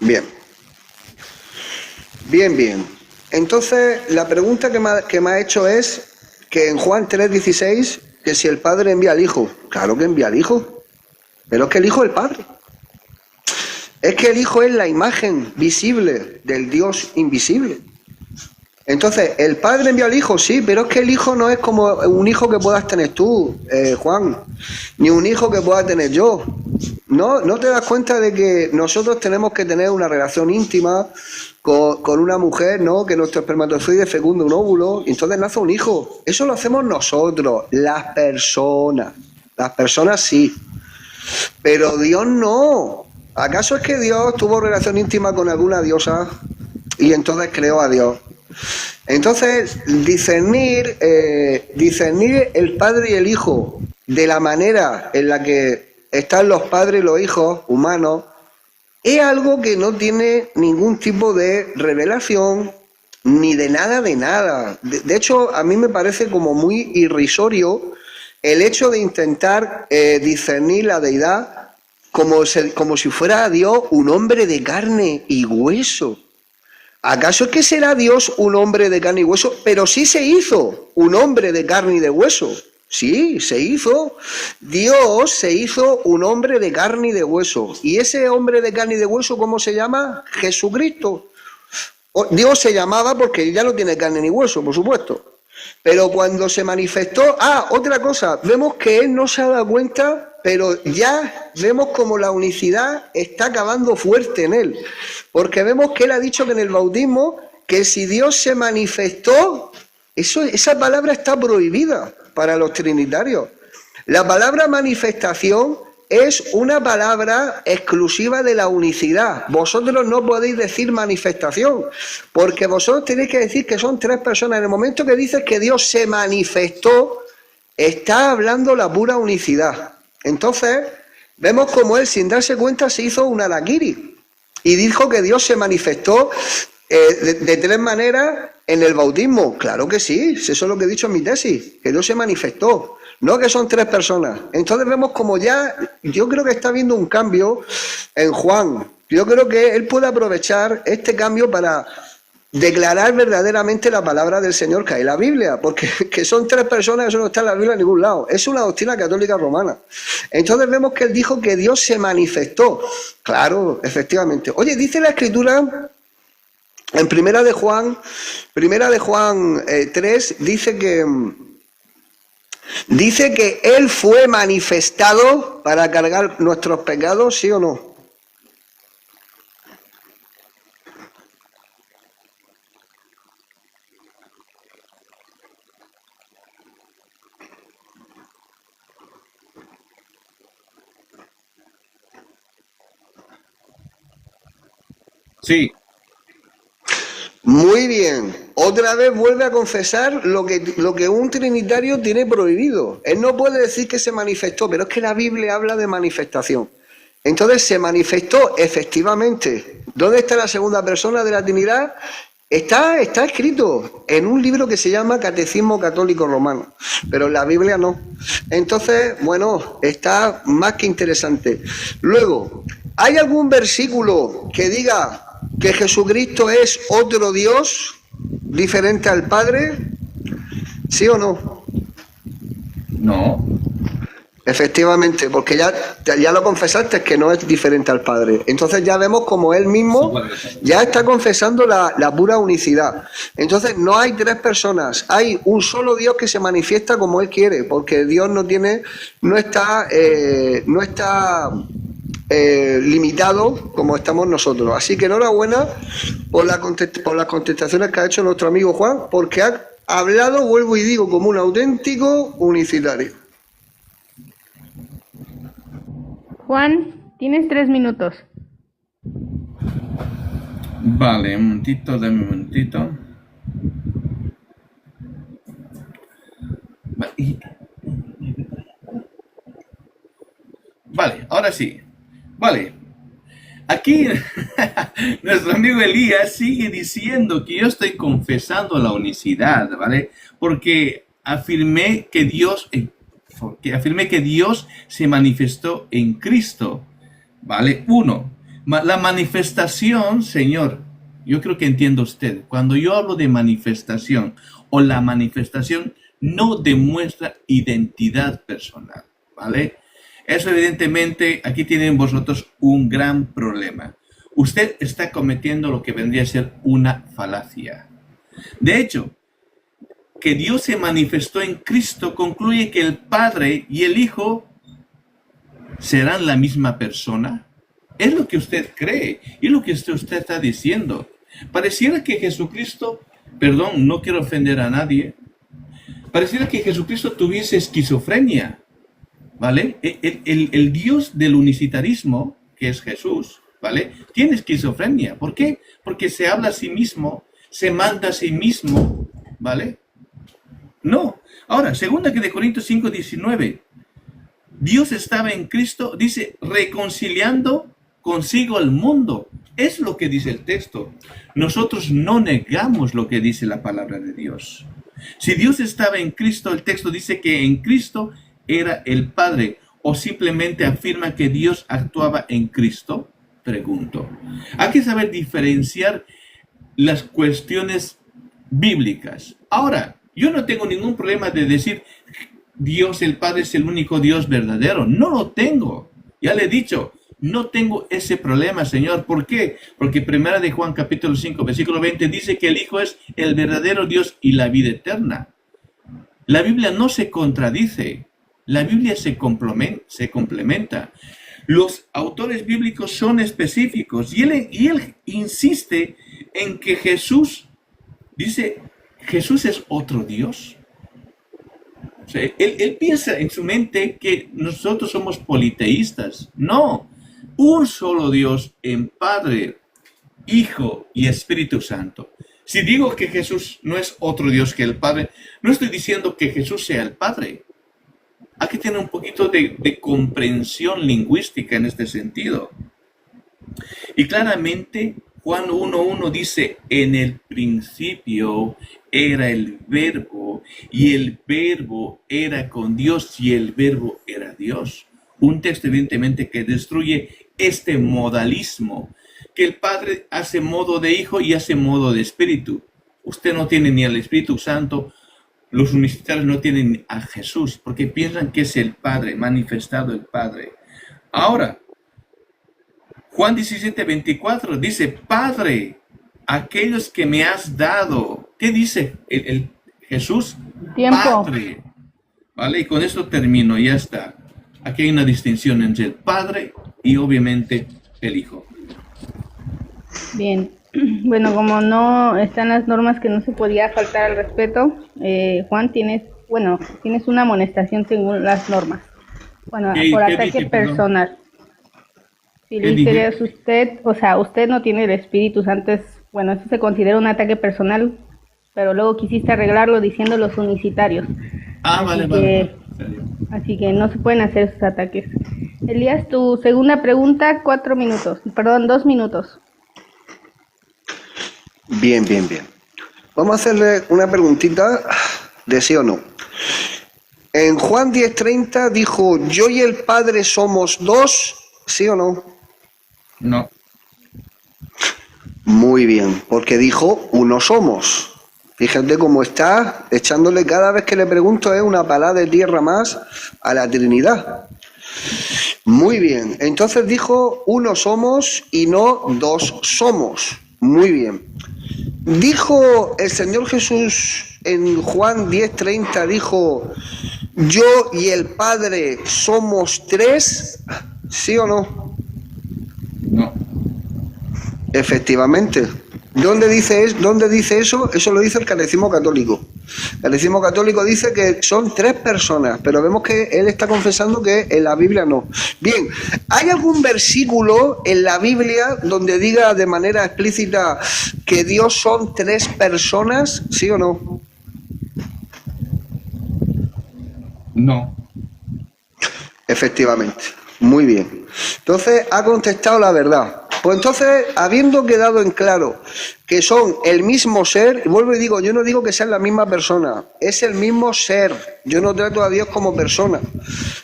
Bien. Bien. Entonces, la pregunta que me ha hecho es que en Juan 3:16, que si el Padre envía al Hijo. Claro que envía al Hijo. Pero es que el Hijo es el Padre. Es que el Hijo es la imagen visible del Dios invisible. Entonces, el Padre envía al Hijo, sí, pero es que el Hijo no es como un hijo que puedas tener tú, Juan, ni un hijo que pueda tener yo. ¿No te das cuenta de que nosotros tenemos que tener una relación íntima con una mujer, ¿no? Que nuestro espermatozoide fecunda un óvulo y entonces nace un hijo? Eso lo hacemos nosotros, las personas. Las personas sí, pero Dios no. ¿Acaso es que Dios tuvo relación íntima con alguna diosa y entonces creó a Dios? Entonces, discernir el Padre y el Hijo de la manera en la que están los padres y los hijos humanos es algo que no tiene ningún tipo de revelación ni de nada de nada. De hecho, a mí me parece como muy irrisorio el hecho de intentar discernir la deidad como si fuera Dios un hombre de carne y hueso. ¿Acaso es que será Dios un hombre de carne y hueso? Pero sí se hizo un hombre de carne y de hueso. Sí, se hizo. Dios se hizo un hombre de carne y de hueso. ¿Y ese hombre de carne y de hueso cómo se llama? Jesucristo. Dios se llamaba porque ya no tiene carne ni hueso, por supuesto. Pero cuando se manifestó... otra cosa. Vemos que Él no se ha dado cuenta, pero ya vemos como la unicidad está acabando fuerte en Él. Porque vemos que Él ha dicho que en el bautismo, que si Dios se manifestó, esa palabra está prohibida para los trinitarios. La palabra manifestación es una palabra exclusiva de la unicidad. Vosotros no podéis decir manifestación, porque vosotros tenéis que decir que son 3 personas. En el momento que dices que Dios se manifestó, está hablando la pura unicidad. Entonces, vemos como él, sin darse cuenta, se hizo un harakiri y dijo que Dios se manifestó de tres maneras en el bautismo. Claro que sí, eso es lo que he dicho en mi tesis, que Dios se manifestó, no que son tres personas. Entonces vemos como ya, yo creo que está habiendo un cambio en Juan. Yo creo que él puede aprovechar este cambio para declarar verdaderamente la palabra del Señor que hay en la Biblia, porque que son tres personas, eso no está en la Biblia en ningún lado, es una doctrina católica romana. Entonces vemos que él dijo que Dios se manifestó. Claro, efectivamente. Oye, dice la Escritura en Primera de Juan 3, dice que él fue manifestado para cargar nuestros pecados, ¿sí o no? Sí, Muy bien. Otra vez vuelve a confesar lo que un trinitario tiene prohibido. Él no puede decir que se manifestó, pero es que la Biblia habla de manifestación. Entonces se manifestó efectivamente. ¿Dónde está la segunda persona de la Trinidad? Está escrito en un libro que se llama Catecismo Católico Romano, pero en la Biblia no. Entonces, bueno, está más que interesante. Luego, ¿hay algún versículo que diga que Jesucristo es otro Dios diferente al Padre? ¿Sí o no? no. Efectivamente, porque ya lo confesaste que no es diferente al Padre. Entonces ya vemos como él mismo ya está confesando la pura unicidad. Entonces no hay tres personas, hay un solo Dios que se manifiesta como él quiere, porque Dios no está limitado como estamos nosotros. Así que enhorabuena por las contestaciones que ha hecho nuestro amigo Juan, porque ha hablado, vuelvo y digo, como un auténtico unicitario. Juan, tienes 3 minutos. Vale, un momentito, dame un momentito. Vale, ahora sí. Vale. Aquí nuestro amigo Elías sigue diciendo que yo estoy confesando la unicidad, ¿vale? Porque afirmé que Dios se manifestó en Cristo, ¿vale? Uno, la manifestación, Señor, yo creo que entiende usted, cuando yo hablo de manifestación o la manifestación no demuestra identidad personal, ¿vale? Eso evidentemente, aquí tienen vosotros un gran problema. Usted está cometiendo lo que vendría a ser una falacia. De hecho, que Dios se manifestó en Cristo concluye que el Padre y el Hijo serán la misma persona. Es lo que usted cree y lo que usted está diciendo. Pareciera que Jesucristo, perdón, no quiero ofender a nadie, pareciera que Jesucristo tuviese esquizofrenia, ¿vale? El Dios del unicitarismo, que es Jesús, ¿vale? Tiene esquizofrenia. ¿Por qué? Porque se habla a sí mismo, se manda a sí mismo, ¿vale? No. Ahora, segunda que de Corintios 5:19, Dios estaba en Cristo, dice, reconciliando consigo al mundo. Es lo que dice el texto. Nosotros no negamos lo que dice la palabra de Dios. Si Dios estaba en Cristo, el texto dice que en Cristo era el Padre, o simplemente afirma que Dios actuaba en Cristo. Pregunto. Hay que saber diferenciar las cuestiones bíblicas. Ahora, yo no tengo ningún problema de decir Dios el Padre es el único Dios verdadero. No lo tengo. Ya le he dicho, no tengo ese problema, Señor. ¿Por qué? Porque 1 de Juan capítulo 5, versículo 20 dice que el Hijo es el verdadero Dios y la vida eterna. La Biblia no se contradice. La Biblia se complementa. Los autores bíblicos son específicos y él insiste en que Jesús, dice, Jesús es otro Dios. O sea, él piensa en su mente que nosotros somos politeístas. No, un solo Dios en Padre, Hijo y Espíritu Santo. Si digo que Jesús no es otro Dios que el Padre, no estoy diciendo que Jesús sea el Padre. Hay que tener un poquito de comprensión lingüística en este sentido. Y claramente Juan 1.1 dice, en el principio era el verbo, y el verbo era con Dios, y el verbo era Dios. Un texto evidentemente que destruye este modalismo, que el Padre hace modo de Hijo y hace modo de Espíritu. Usted no tiene ni al Espíritu Santo, los universitarios no tienen a Jesús, porque piensan que es el Padre, manifestado el Padre. Ahora, Juan 17:24 dice, Padre, aquellos que me has dado. ¿Qué dice el Jesús? Tiempo. Padre. ¿Vale? Y con esto termino, ya está. Aquí hay una distinción entre el Padre y obviamente el Hijo. Bien. Bueno, como no están las normas que no se podía faltar al respeto, Juan, tienes una amonestación según las normas. Bueno, por ¿Qué ataque dije, perdón? personal. Si ¿Qué le dije? interesa usted, o sea, usted no tiene el Espíritu Santo, bueno, eso se considera un ataque personal, pero luego quisiste arreglarlo diciendo los unicitarios. Ah, Así vale, que, vale. así que no se pueden hacer esos ataques. Elías, tu segunda pregunta, 2 minutos. Bien, bien, bien. Vamos a hacerle una preguntita de sí o no. En Juan 10:30 dijo, yo y el Padre somos dos, ¿sí o no? No. Muy bien, porque dijo, uno somos. Fíjate cómo está echándole cada vez que le pregunto una palada de tierra más a la Trinidad. Muy bien, entonces dijo, uno somos y no dos somos. Muy bien. Dijo el Señor Jesús en Juan 10:30, dijo, yo y el Padre somos tres, ¿sí o no? No. Efectivamente. ¿Dónde dice eso? Eso lo dice el Catecismo Católico. El Catecismo Católico dice que son tres personas, pero vemos que él está confesando que en la Biblia no. Bien, ¿hay algún versículo en la Biblia donde diga de manera explícita que Dios son tres personas? ¿Sí o no? No. Efectivamente. Muy bien. Entonces ha contestado la verdad. Pues entonces, habiendo quedado en claro que son el mismo ser, y vuelvo y digo, yo no digo que sean la misma persona, es el mismo ser. Yo no trato a Dios como persona,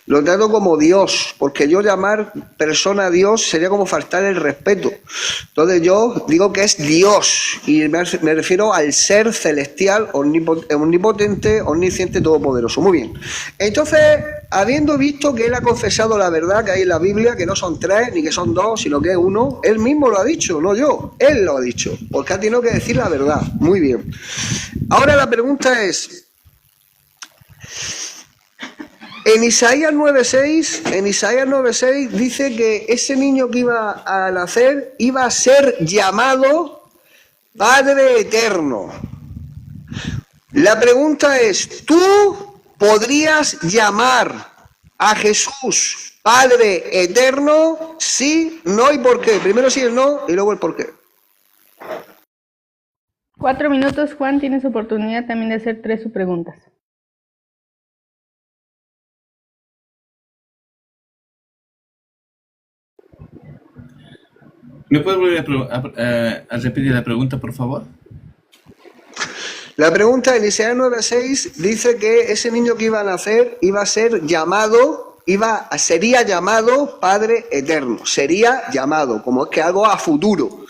lo trato como Dios, porque yo llamar persona a Dios sería como faltar el respeto. Entonces yo digo que es Dios, y me refiero al ser celestial, omnipotente, omnisciente, todopoderoso. Muy bien. Entonces, habiendo visto que él ha confesado la verdad que hay en la Biblia, que no son tres, ni que son dos, sino que es uno, él mismo lo ha dicho, no yo, él lo ha dicho, porque ha tenido que decir la verdad. Muy bien. Ahora la pregunta es, en Isaías 9:6 dice que ese niño que iba a nacer iba a ser llamado Padre Eterno. La pregunta es, ¿tú podrías llamar a Jesús Padre Eterno? Sí, no y por qué. Primero sí el no y luego el por qué. 4 minutos, Juan, tienes oportunidad también de hacer 3 preguntas. ¿Me puedes volver a repetir la pregunta, por favor? La pregunta en Isaías 9:6 dice que ese niño que iba a nacer iba a ser llamado, sería llamado Padre Eterno. Sería llamado, como es que algo a futuro.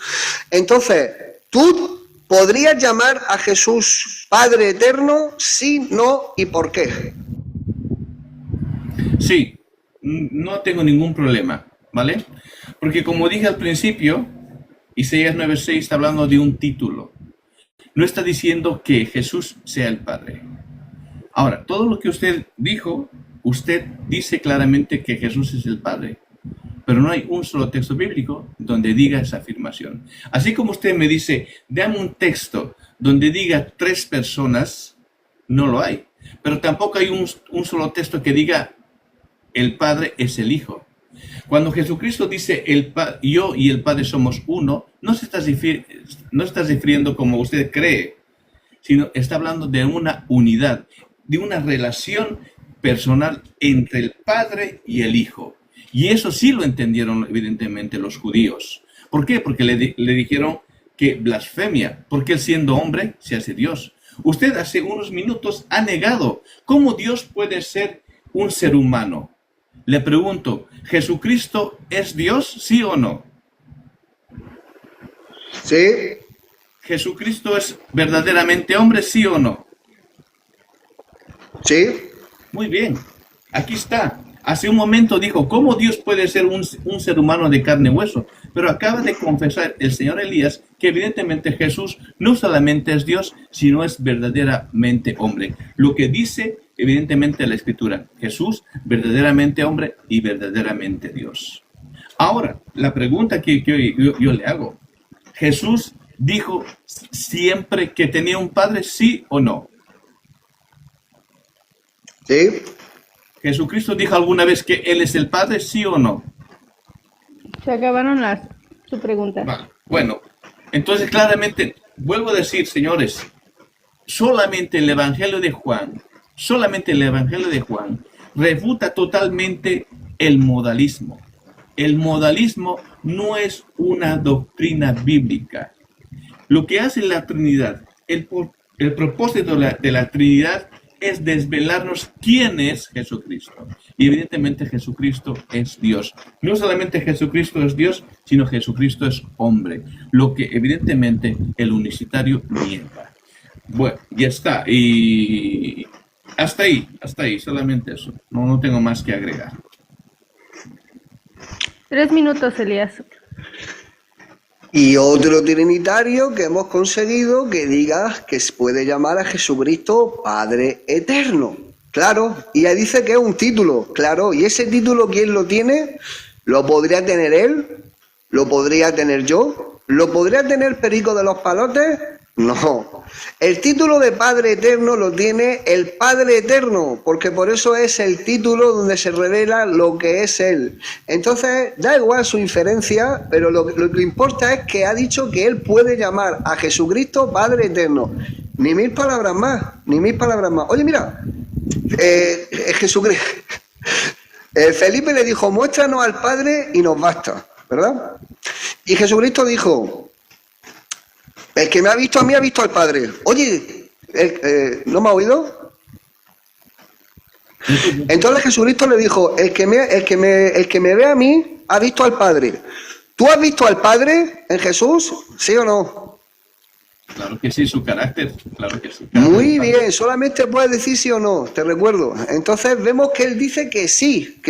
Entonces, ¿tú podrías llamar a Jesús Padre Eterno? Sí, no y por qué. Sí, no tengo ningún problema, ¿vale? Porque como dije al principio, Isaías 9:6 está hablando de un título. No está diciendo que Jesús sea el Padre. Ahora, todo lo que usted dijo, usted dice claramente que Jesús es el Padre, pero no hay un solo texto bíblico donde diga esa afirmación. Así como usted me dice, dame un texto donde diga 3 personas, no lo hay. Pero tampoco hay un solo texto que diga el Padre es el Hijo. Cuando Jesucristo dice yo y el Padre somos uno, no se está refiriendo como usted cree, sino está hablando de una unidad, de una relación personal entre el Padre y el Hijo. Y eso sí lo entendieron evidentemente los judíos. ¿Por qué? Porque le dijeron que blasfemia, porque él siendo hombre se hace Dios. Usted hace unos minutos ha negado cómo Dios puede ser un ser humano. Le pregunto, ¿Jesucristo es Dios, sí o no? Sí, ¿Jesucristo es verdaderamente hombre, sí o no? sí. Muy bien, aquí está. Hace un momento dijo, ¿cómo Dios puede ser un ser humano de carne y hueso? Pero acaba de confesar el señor Elías que evidentemente Jesús no solamente es Dios, sino es verdaderamente hombre. Lo que dice evidentemente la Escritura, Jesús verdaderamente hombre y verdaderamente Dios. Ahora, la pregunta que yo le hago, ¿Jesús dijo siempre que tenía un padre, sí o no? Sí, ¿Jesucristo dijo alguna vez que Él es el Padre, sí o no? Se acabaron su pregunta. Vale. Bueno, entonces claramente, vuelvo a decir, señores, solamente el Evangelio de Juan refuta totalmente el modalismo. El modalismo no es una doctrina bíblica. Lo que hace la Trinidad, el propósito de la Trinidad es desvelarnos quién es Jesucristo. Y evidentemente Jesucristo es Dios. No solamente Jesucristo es Dios, sino Jesucristo es hombre. Lo que evidentemente el unicitario niega. Bueno, ya está. Y hasta ahí, solamente eso. No tengo más que agregar. 3 minutos, Elías. Y otro trinitario que hemos conseguido que diga que se puede llamar a Jesucristo Padre Eterno. Claro, y ahí dice que es un título, claro, y ese título, ¿quién lo tiene? ¿Lo podría tener él? ¿Lo podría tener yo? ¿Lo podría tener Perico de los Palotes? No. El título de Padre Eterno lo tiene el Padre Eterno, porque por eso es el título donde se revela lo que es Él. Entonces, da igual su inferencia, pero lo que importa es que ha dicho que Él puede llamar a Jesucristo Padre Eterno. Ni mil palabras más, ni mil palabras más. Oye, mira, Jesucristo... Felipe le dijo, muéstranos al Padre y nos basta, ¿verdad? Y Jesucristo dijo... El que me ha visto a mí ha visto al Padre. Oye, ¿no me ha oído? Entonces Jesucristo le dijo, el que me ve a mí ha visto al Padre. ¿Tú has visto al Padre en Jesús? ¿Sí o no? Claro que sí, su carácter, claro que sí. Muy bien, solamente puedes decir sí o no, te recuerdo. Entonces vemos que él dice que sí,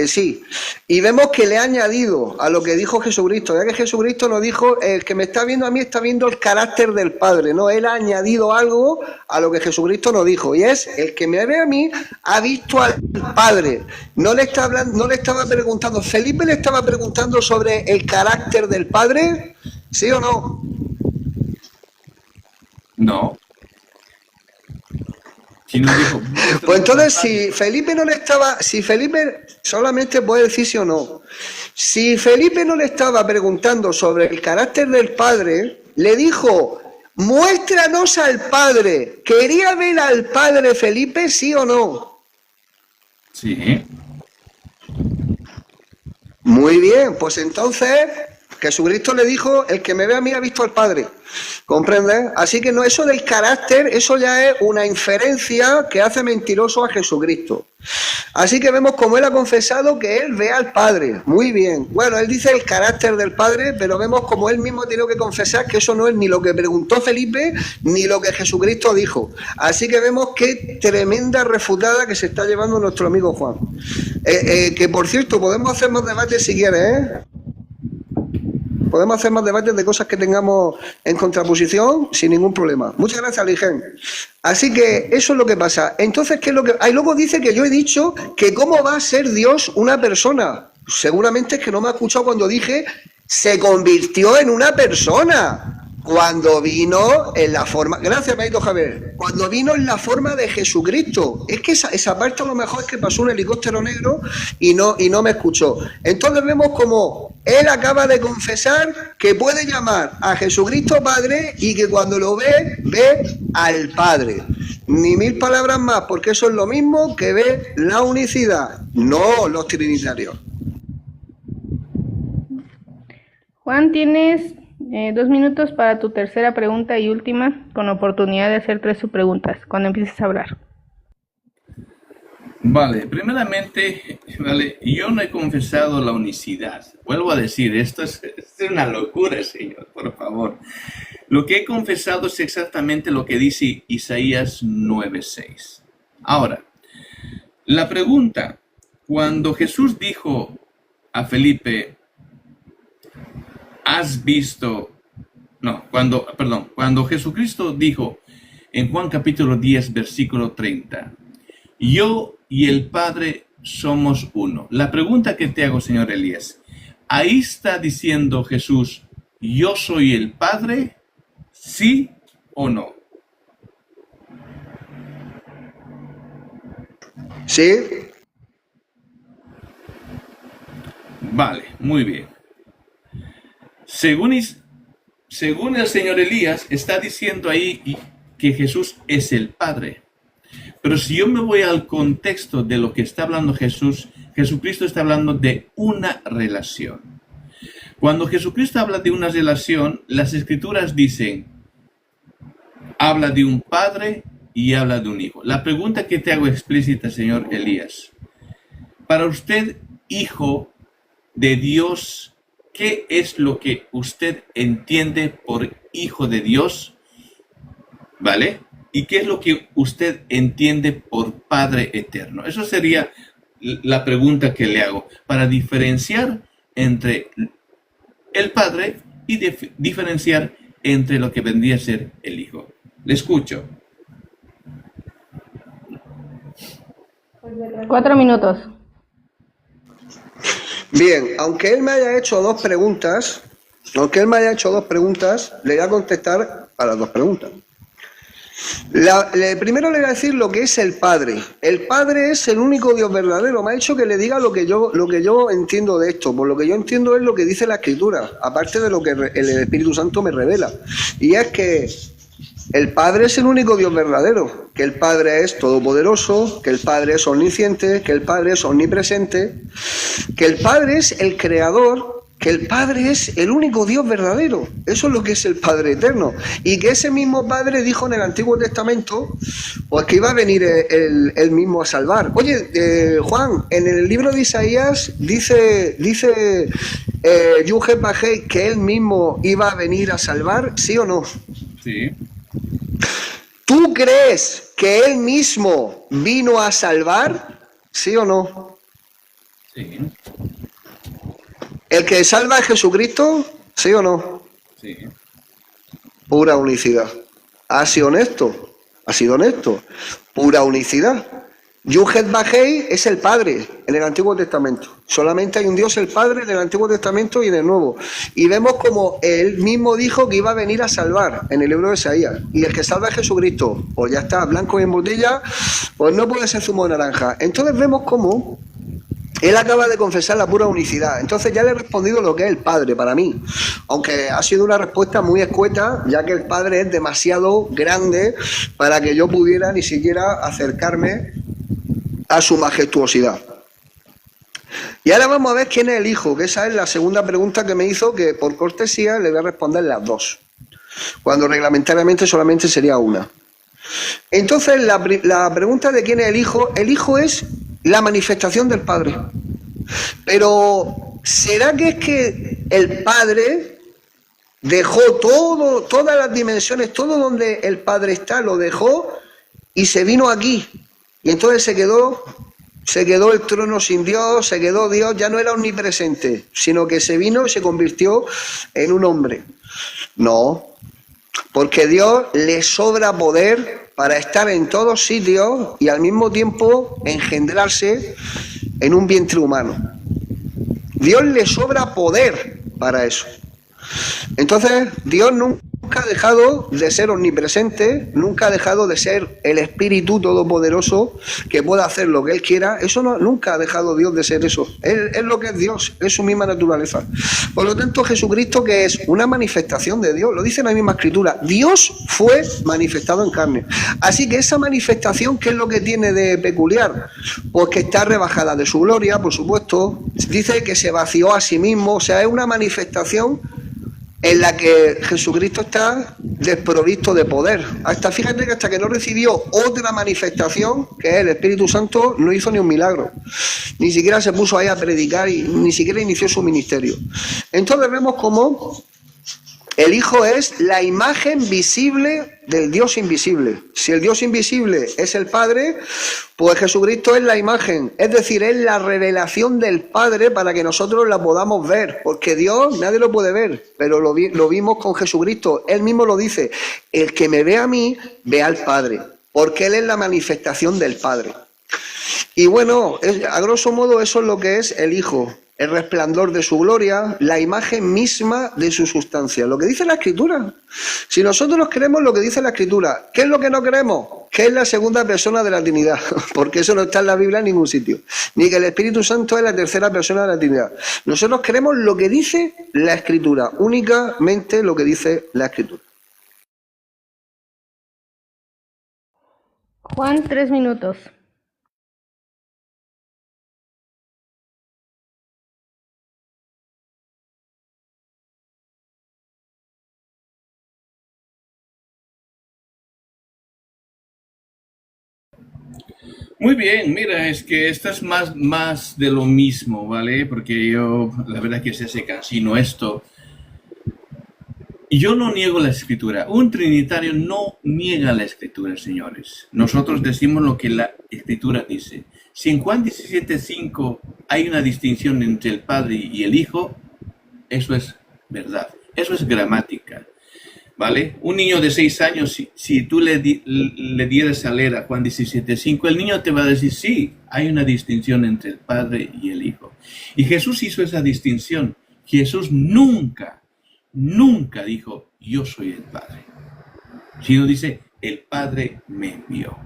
y vemos que le ha añadido a lo que dijo Jesucristo, ya que Jesucristo no dijo, el que me está viendo a mí está viendo el carácter del Padre, no, él ha añadido algo a lo que Jesucristo no dijo, y es, el que me ve a mí ha visto al Padre. No le estaba preguntando, Felipe le estaba preguntando sobre el carácter del Padre, ¿sí o no? No. Si no dijo, pues entonces si Felipe solamente puede decir sí o no. Si Felipe no le estaba preguntando sobre el carácter del Padre, le dijo, muéstranos al Padre. ¿Quería ver al Padre Felipe, sí o no? Sí. Muy bien, pues entonces Jesucristo le dijo, el que me ve a mí ha visto al Padre. ¿Comprendes? Así que no, eso del carácter, eso ya es una inferencia que hace mentiroso a Jesucristo. Así que vemos como él ha confesado que él ve al Padre. Muy bien. Bueno, él dice el carácter del Padre, pero vemos como él mismo tiene que confesar que eso no es ni lo que preguntó Felipe, ni lo que Jesucristo dijo. Así que vemos qué tremenda refutada que se está llevando nuestro amigo Juan. Que por cierto, podemos hacer más debates si quieres, ¿eh? Podemos hacer más debates de cosas que tengamos en contraposición sin ningún problema. Muchas gracias, Ligen. Así que eso es lo que pasa. Entonces, ¿qué es lo que...? Ahí luego dice que yo he dicho que cómo va a ser Dios una persona. Seguramente es que no me ha escuchado cuando dije se convirtió en una persona. Cuando vino en la forma... Gracias, Maito Javier. Cuando vino en la forma de Jesucristo. Es que esa parte a lo mejor es que pasó un helicóptero negro y no me escuchó. Entonces vemos como él acaba de confesar que puede llamar a Jesucristo Padre y que cuando lo ve al Padre. ni 1000 palabras más, porque eso es lo mismo que ver la unicidad, no los trinitarios. Juan, tienes 2 minutos para tu tercera pregunta y última, con oportunidad de hacer 3 subpreguntas cuando empieces a hablar. Vale, primeramente, vale, yo no he confesado la unicidad. Vuelvo a decir, esto es una locura, Señor, por favor. Lo que he confesado es exactamente lo que dice Isaías 9:6. Ahora, la pregunta, cuando Jesús dijo a Felipe, cuando Jesucristo dijo en Juan capítulo 10, versículo 30, yo y el Padre somos uno. La pregunta que te hago, señor Elías, ahí está diciendo Jesús, yo soy el Padre, ¿sí o no? Sí. Vale, muy bien. Según el señor Elías, está diciendo ahí que Jesús es el Padre. Pero si yo me voy al contexto de lo que está hablando Jesucristo está hablando de una relación. Cuando Jesucristo habla de una relación, las Escrituras dicen, habla de un padre y habla de un hijo. La pregunta que te hago explícita, señor Elías, para usted, hijo de Dios, ¿qué es lo que usted entiende por hijo de Dios? ¿Vale? ¿Y qué es lo que usted entiende por Padre eterno? Eso sería la pregunta que le hago, para diferenciar entre el Padre y diferenciar entre lo que vendría a ser el Hijo. Le escucho. 4 minutos. Bien, aunque él me haya hecho dos preguntas, le voy a contestar a las dos preguntas. Primero le voy a decir lo que es el Padre. El Padre es el único Dios verdadero. Me ha dicho que le diga lo que yo entiendo de esto. Por lo que yo entiendo es lo que dice la Escritura, aparte de lo que el Espíritu Santo me revela. Y es que el Padre es el único Dios verdadero, que el Padre es todopoderoso, que el Padre es omnisciente, que el Padre es omnipresente, que el Padre es el creador, que el Padre es el único Dios verdadero. Eso es lo que es el Padre eterno. Y que ese mismo Padre dijo en el Antiguo Testamento, pues que iba a venir él mismo a salvar. Oye, Juan, en el libro de Isaías dice Yuhet Bajei que él mismo iba a venir a salvar, ¿sí o no? Sí. ¿Tú crees que él mismo vino a salvar? ¿Sí o no? Sí. ¿El que salva es Jesucristo? ¿Sí o no? Sí. Pura unicidad. ¿Ha sido honesto? ¿Ha sido honesto? Pura unicidad. Yuhet Bajei es el Padre en el Antiguo Testamento. Solamente hay un Dios, el Padre, en el Antiguo Testamento y en el Nuevo. Y vemos como él mismo dijo que iba a venir a salvar en el libro de Isaías. Y el que salva es Jesucristo. Pues ya está, blanco y en botella, pues no puede ser zumo de naranja. Entonces vemos cómo él acaba de confesar la pura unicidad. Entonces ya le he respondido lo que es el Padre para mí. Aunque ha sido una respuesta muy escueta, ya que el Padre es demasiado grande para que yo pudiera ni siquiera acercarme a su majestuosidad. Y ahora vamos a ver quién es el Hijo, que esa es la segunda pregunta que me hizo, que por cortesía le voy a responder las dos, cuando reglamentariamente solamente sería una. Entonces la pregunta de quién es el Hijo es la manifestación del Padre. Pero ¿será que es que el Padre dejó todas las dimensiones, todo donde el Padre está, lo dejó y se vino aquí? Y entonces se quedó el trono sin Dios, se quedó Dios, ya no era omnipresente, sino que se vino y se convirtió en un hombre. No, porque Dios le sobra poder para estar en todos sitios y al mismo tiempo engendrarse en un vientre humano. Dios le sobra poder para eso. Entonces, Dios nunca nunca ha dejado de ser omnipresente, nunca ha dejado de ser el Espíritu Todopoderoso que pueda hacer lo que Él quiera. Eso no, nunca ha dejado Dios de ser eso. Él es lo que es Dios, es su misma naturaleza. Por lo tanto, Jesucristo, que es una manifestación de Dios, lo dice en la misma Escritura, Dios fue manifestado en carne. Así que esa manifestación, ¿qué es lo que tiene de peculiar? Pues que está rebajada de su gloria, por supuesto. Dice que se vació a sí mismo, o sea, es una manifestación en la que Jesucristo está desprovisto de poder. Fíjate que hasta que no recibió otra manifestación, que es el Espíritu Santo, no hizo ni un milagro. Ni siquiera se puso ahí a predicar y ni siquiera inició su ministerio. Entonces vemos cómo el Hijo es la imagen visible del Dios invisible. Si el Dios invisible es el Padre, pues Jesucristo es la imagen, es decir, es la revelación del Padre para que nosotros la podamos ver, porque Dios nadie lo puede ver, pero lo vimos con Jesucristo. Él mismo lo dice, el que me ve a mí, ve al Padre, porque Él es la manifestación del Padre. Y bueno, a grosso modo eso es lo que es el Hijo. El resplandor de su gloria, la imagen misma de su sustancia. Lo que dice la Escritura. Si nosotros queremos lo que dice la Escritura, ¿qué es lo que no queremos? Que es la segunda persona de la Trinidad, porque eso no está en la Biblia en ningún sitio. Ni que el Espíritu Santo es la tercera persona de la Trinidad. Nosotros queremos lo que dice la Escritura, únicamente lo que dice la Escritura. Juan, 3 minutos. Muy bien, mira, es que esto es más de lo mismo, ¿vale? Porque yo, la verdad que se hace cansino esto. Yo no niego la Escritura. Un trinitario no niega la Escritura, señores. Nosotros decimos lo que la Escritura dice. Si en Juan 17:5 hay una distinción entre el Padre y el Hijo, eso es verdad. Eso es gramática. ¿Vale? Un niño de 6 años, si tú le dieras a leer a Juan 17:5, el niño te va a decir, sí, hay una distinción entre el Padre y el Hijo. Y Jesús hizo esa distinción. Jesús nunca dijo, yo soy el Padre. Sino dice, el Padre me envió.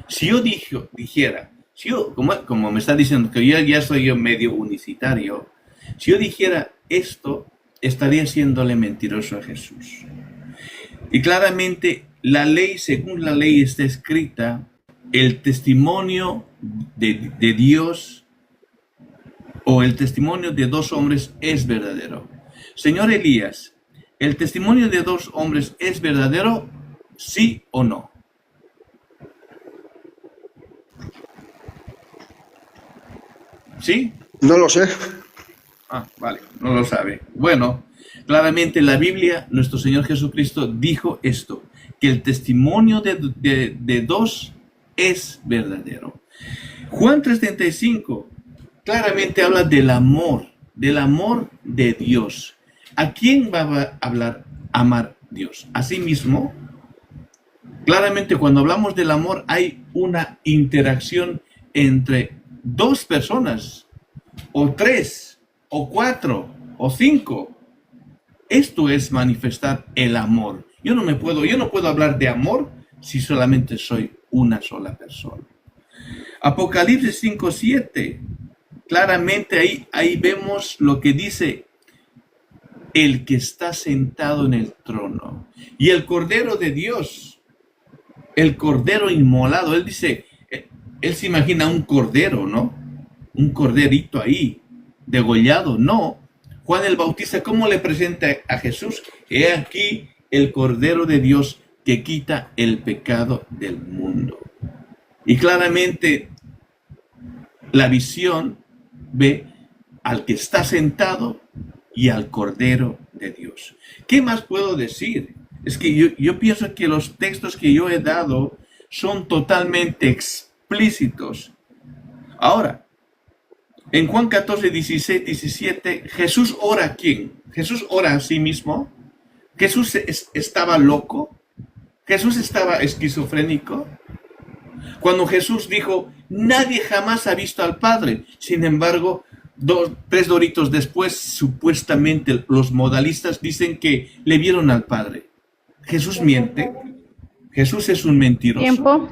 Si yo dijera, como me está diciendo, que yo ya soy medio unicitario, si yo dijera esto, estaría siéndole mentiroso a Jesús. Y claramente la ley, según la ley está escrita, el testimonio de Dios o el testimonio de 2 hombres es verdadero. Señor Elías, ¿el testimonio de 2 hombres es verdadero, sí o no? ¿Sí? No lo sé. Ah, vale, no lo sabe. Bueno, claramente en la Biblia, nuestro Señor Jesucristo dijo esto, que el testimonio de 2 es verdadero. Juan 3:35 claramente habla del amor de Dios. ¿A quién va a amar Dios? ¿A sí mismo? Claramente cuando hablamos del amor hay una interacción entre 2 personas, o 3, o 4, o 5. Esto es manifestar el amor. Yo no puedo hablar de amor si solamente soy una sola persona. Apocalipsis 5:7. Claramente ahí vemos lo que dice el que está sentado en el trono. Y el Cordero de Dios, el Cordero inmolado, él dice, él se imagina un cordero, ¿no? Un corderito ahí, degollado, no. Juan el Bautista, ¿cómo le presenta a Jesús? He aquí el Cordero de Dios que quita el pecado del mundo. Y claramente la visión ve al que está sentado y al Cordero de Dios. ¿Qué más puedo decir? Es que yo pienso que los textos que yo he dado son totalmente explícitos. Ahora, en Juan 14, 16, 17, Jesús ora ¿a quién? Jesús ora a sí mismo. Jesús estaba loco. Jesús estaba esquizofrénico. Cuando Jesús dijo, nadie jamás ha visto al Padre. Sin embargo, 3 doritos después, supuestamente los modalistas dicen que le vieron al Padre. Jesús miente. Jesús es un mentiroso. Tiempo.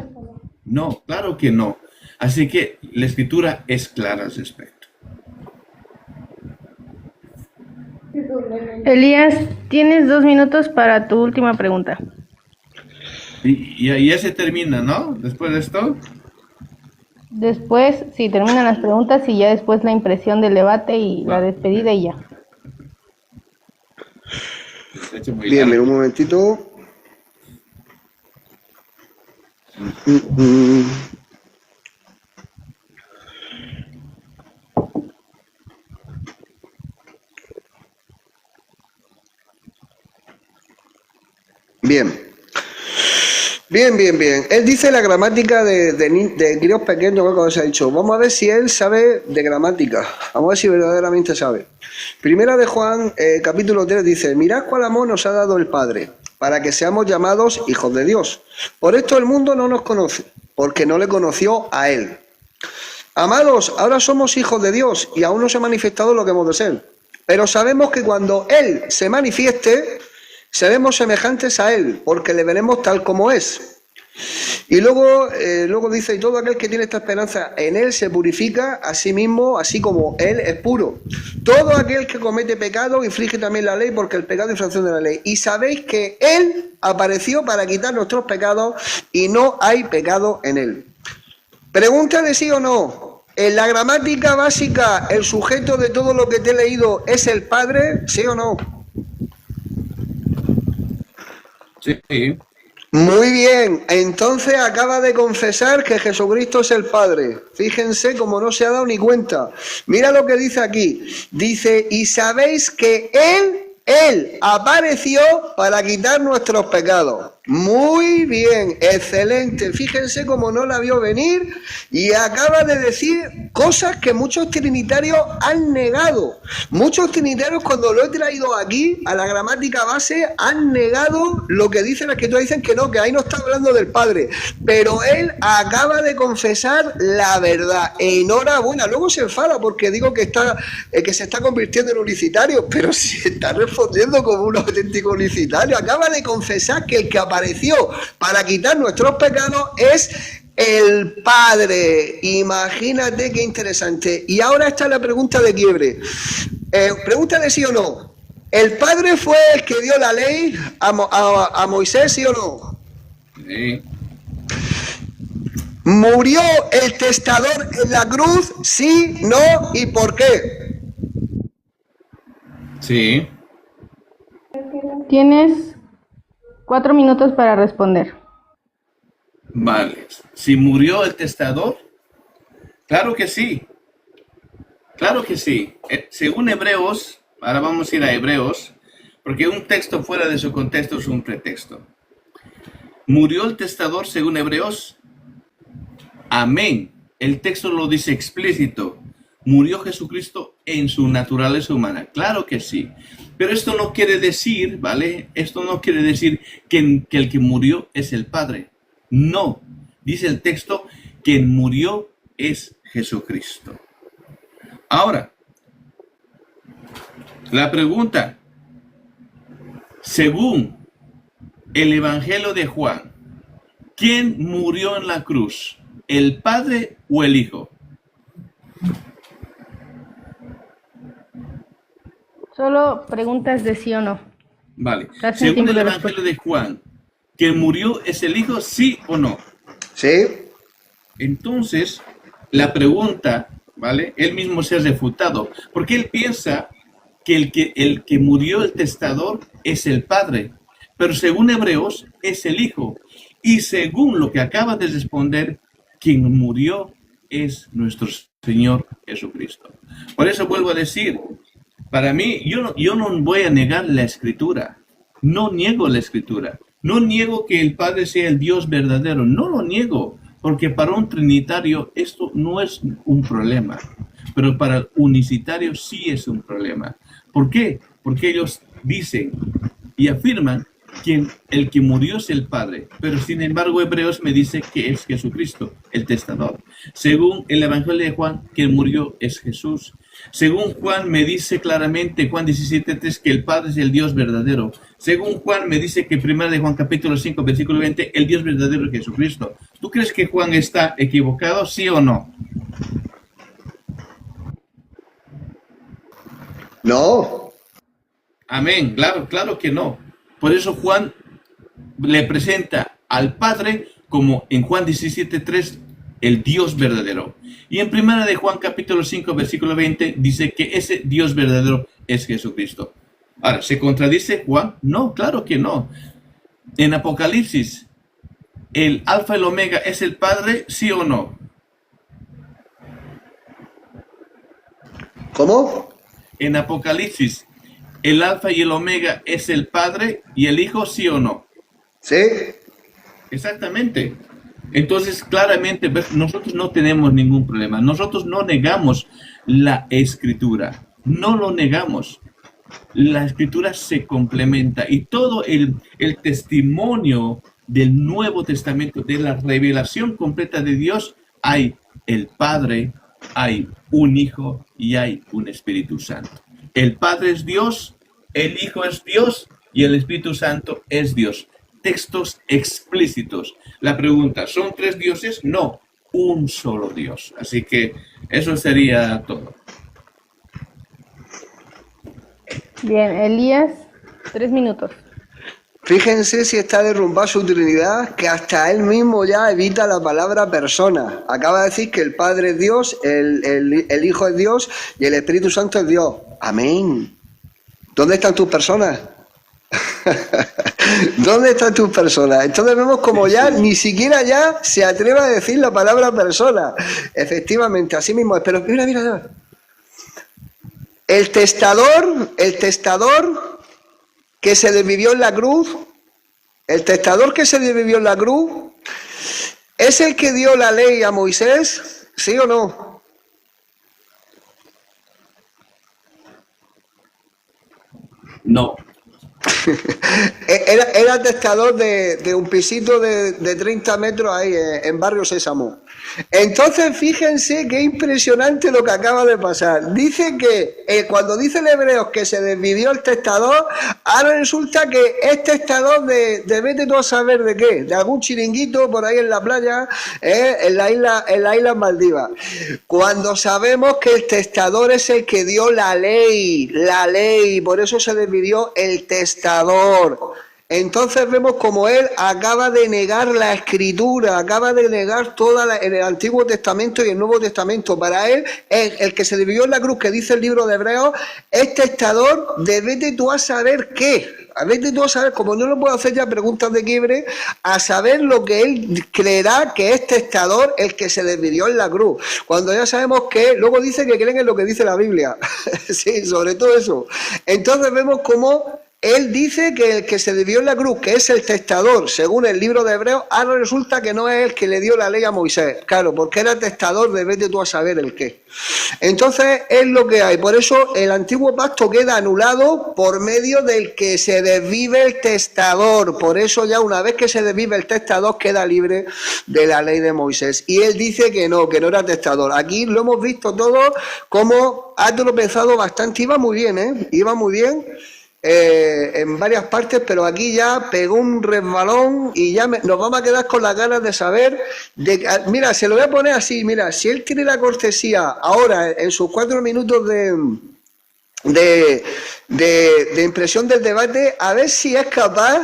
No, claro que no. Así que la escritura es clara al respecto. Elías, tienes 2 minutos para tu última pregunta. Y ya se termina, ¿no? Después de esto. Después, sí, terminan las preguntas y ya después la impresión del debate y la despedida y ya. Se ha hecho muy Bien, largo. mira, un momentito. Bien. Bien. Él dice la gramática de críos pequeños, como se ha dicho. Vamos a ver si él sabe de gramática. Vamos a ver si verdaderamente sabe. Primera de Juan, capítulo 3, dice: mirad cuál amor nos ha dado el Padre, para que seamos llamados hijos de Dios. Por esto el mundo no nos conoce, porque no le conoció a Él. Amados, ahora somos hijos de Dios y aún no se ha manifestado lo que hemos de ser. Pero sabemos que cuando Él se manifieste, seremos semejantes a Él, porque le veremos tal como es. Y luego dice: y todo aquel que tiene esta esperanza en Él se purifica a sí mismo, así como Él es puro. Todo aquel que comete pecado inflige también la ley, porque el pecado es infracción de la ley. Y sabéis que Él apareció para quitar nuestros pecados y no hay pecado en Él. Pregunta de sí o no. En la gramática básica, ¿el sujeto de todo lo que te he leído es el Padre? ¿Sí o no? Sí. Muy bien, entonces acaba de confesar que Jesucristo es el Padre. Fíjense cómo no se ha dado ni cuenta. Mira lo que dice aquí. Dice: y sabéis que Él apareció para quitar nuestros pecados. Muy bien, excelente. Fíjense cómo no la vio venir y acaba de decir cosas que muchos trinitarios han negado. Muchos trinitarios, cuando lo he traído aquí a la gramática base, han negado lo que dicen las escrituras. Dicen que no, que ahí no está hablando del Padre. Pero él acaba de confesar la verdad. Enhorabuena. Luego se enfada porque digo que se está convirtiendo en unicitario, pero si está respondiendo como un auténtico unicitario. Acaba de confesar que el que apareció para quitar nuestros pecados es el Padre. Imagínate qué interesante. Y ahora está la pregunta de quiebre. Pregúntale sí o no. ¿El Padre fue el que dio la ley a Moisés, sí o no? Sí. ¿Murió el testador en la cruz? Sí, no, ¿y por qué? Sí. Tienes 4 minutos para responder. Vale. ¿Si murió el testador? Claro que sí. Claro que sí. Según Hebreos, ahora vamos a ir a Hebreos, porque un texto fuera de su contexto es un pretexto. ¿Murió el testador según Hebreos? Amén. El texto lo dice explícito. ¿Murió Jesucristo en su naturaleza humana? Claro que sí. Pero esto no quiere decir, ¿vale? Esto no quiere decir que el que murió es el Padre. No. Dice el texto, quien murió es Jesucristo. Ahora, la pregunta, según el Evangelio de Juan, ¿quién murió en la cruz? ¿El Padre o el Hijo? Solo preguntas de sí o no. Vale. Gracias, Según tiempo el de Evangelio de Juan, ¿quien murió es el Hijo, sí o no? Sí. Entonces, la pregunta, ¿vale? Él mismo se ha refutado, porque él piensa que el que murió el testador es el Padre, pero según Hebreos es el Hijo, y según lo que acaba de responder, quien murió es nuestro Señor Jesucristo. Por eso vuelvo a decir, para mí, yo no voy a negar la Escritura, no niego la Escritura, no niego que el Padre sea el Dios verdadero, no lo niego, porque para un trinitario esto no es un problema, pero para el unicitario sí es un problema. ¿Por qué? Porque ellos dicen y afirman el que murió es el Padre, pero sin embargo Hebreos me dice que es Jesucristo, el testador. Según el Evangelio de Juan, quien murió es Jesús. Según Juan me dice claramente, Juan 17:3, que el Padre es el Dios verdadero. Según Juan me dice que 1 de Juan capítulo 5, versículo 20, el Dios verdadero es Jesucristo. ¿Tú crees que Juan está equivocado, sí o no? No. Amén, claro que no. Por eso Juan le presenta al Padre como en Juan 17:3 el Dios verdadero. Y en 1 de Juan capítulo 5 versículo 20 dice que ese Dios verdadero es Jesucristo. Ahora, ¿se contradice Juan? No, claro que no. En Apocalipsis, ¿el Alfa y el Omega es el Padre, sí o no? ¿Cómo? En Apocalipsis, ¿el Alfa y el Omega es el Padre y el Hijo, sí o no? Sí. Exactamente. Entonces, claramente, nosotros no tenemos ningún problema. Nosotros no negamos la Escritura. No lo negamos. La Escritura se complementa y todo el testimonio del Nuevo Testamento, de la revelación completa de Dios, hay el Padre, hay un Hijo y hay un Espíritu Santo. El Padre es Dios, el Hijo es Dios y el Espíritu Santo es Dios. Textos explícitos. La pregunta, ¿son tres dioses? No, un solo Dios. Así que eso sería todo. Bien, Elías, 3 minutos. Fíjense si está derrumbada su Trinidad, que hasta él mismo ya evita la palabra persona. Acaba de decir que el Padre es Dios, el Hijo es Dios y el Espíritu Santo es Dios. Amén. ¿Dónde están tus personas? ¿Dónde están tus personas? Entonces vemos como ya ni siquiera ya se atreve a decir la palabra persona. Efectivamente, así mismo es. Pero mira. El testador que se desvivió en la cruz, ¿es el que dio la ley a Moisés? ¿Sí o no? No. Era testador de un pisito de 30 metros ahí en Barrio Sésamo. Entonces fíjense qué impresionante lo que acaba de pasar. Dice que cuando dice el Hebreos que se desvivió el testador, ahora resulta que es testador de vete tú a saber de qué, de algún chiringuito por ahí en la playa, en la isla Maldivas. Cuando sabemos que el testador es el que dio la ley, por eso se desvivió el testador. Entonces vemos como él acaba de negar la Escritura, acaba de negar toda en el Antiguo Testamento y el Nuevo Testamento. Para él, el que se desvivió en la cruz, que dice el libro de Hebreos, es testador de vete tú a saber qué. A vete tú a saber, como no le puedo hacer ya preguntas de quiebre, a saber lo que él creerá que es testador el que se desvivió en la cruz. Cuando ya sabemos que, luego dice que creen en lo que dice la Biblia. Sí, sobre todo eso. Entonces vemos cómo él dice que el que se desvivió en la cruz, que es el testador, según el libro de Hebreos, ahora resulta que no es el que le dio la ley a Moisés. Claro, porque era testador de vete tú a saber el qué. Entonces es lo que hay. Por eso el antiguo pacto queda anulado por medio del que se desvive el testador. Por eso ya una vez que se desvive el testador queda libre de la ley de Moisés. Y él dice que no era testador. Aquí lo hemos visto todo como ha tropezado bastante. Iba muy bien, Iba muy bien. En varias partes, pero aquí ya pegó un resbalón y ya nos vamos a quedar con las ganas de saber. Mira, se lo voy a poner así, mira, si él tiene la cortesía ahora en sus 4 minutos de impresión del debate, a ver si es capaz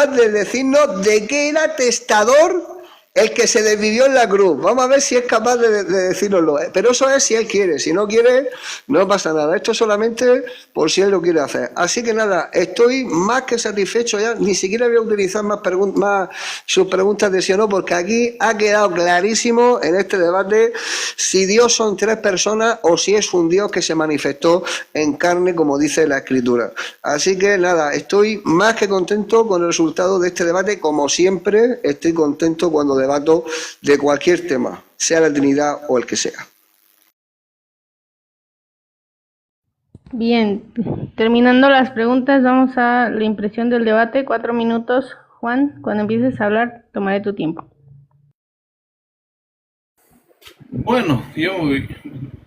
de decirnos de qué era testador el que se desvivió en la cruz. Vamos a ver si es capaz de decírnoslo. Pero eso es si él quiere. Si no quiere, no pasa nada. Esto es solamente por si él lo quiere hacer. Así que nada, estoy más que satisfecho ya. Ni siquiera voy a utilizar más sus preguntas de sí o no, porque aquí ha quedado clarísimo en este debate si Dios son 3 personas o si es un Dios que se manifestó en carne, como dice la Escritura. Así que nada, estoy más que contento con el resultado de este debate. Como siempre, estoy contento cuando debato de cualquier tema, sea la Trinidad o el que sea. Bien, terminando las preguntas, vamos a la impresión del debate. 4 minutos. Juan, cuando empieces a hablar, tomaré tu tiempo. Bueno, yo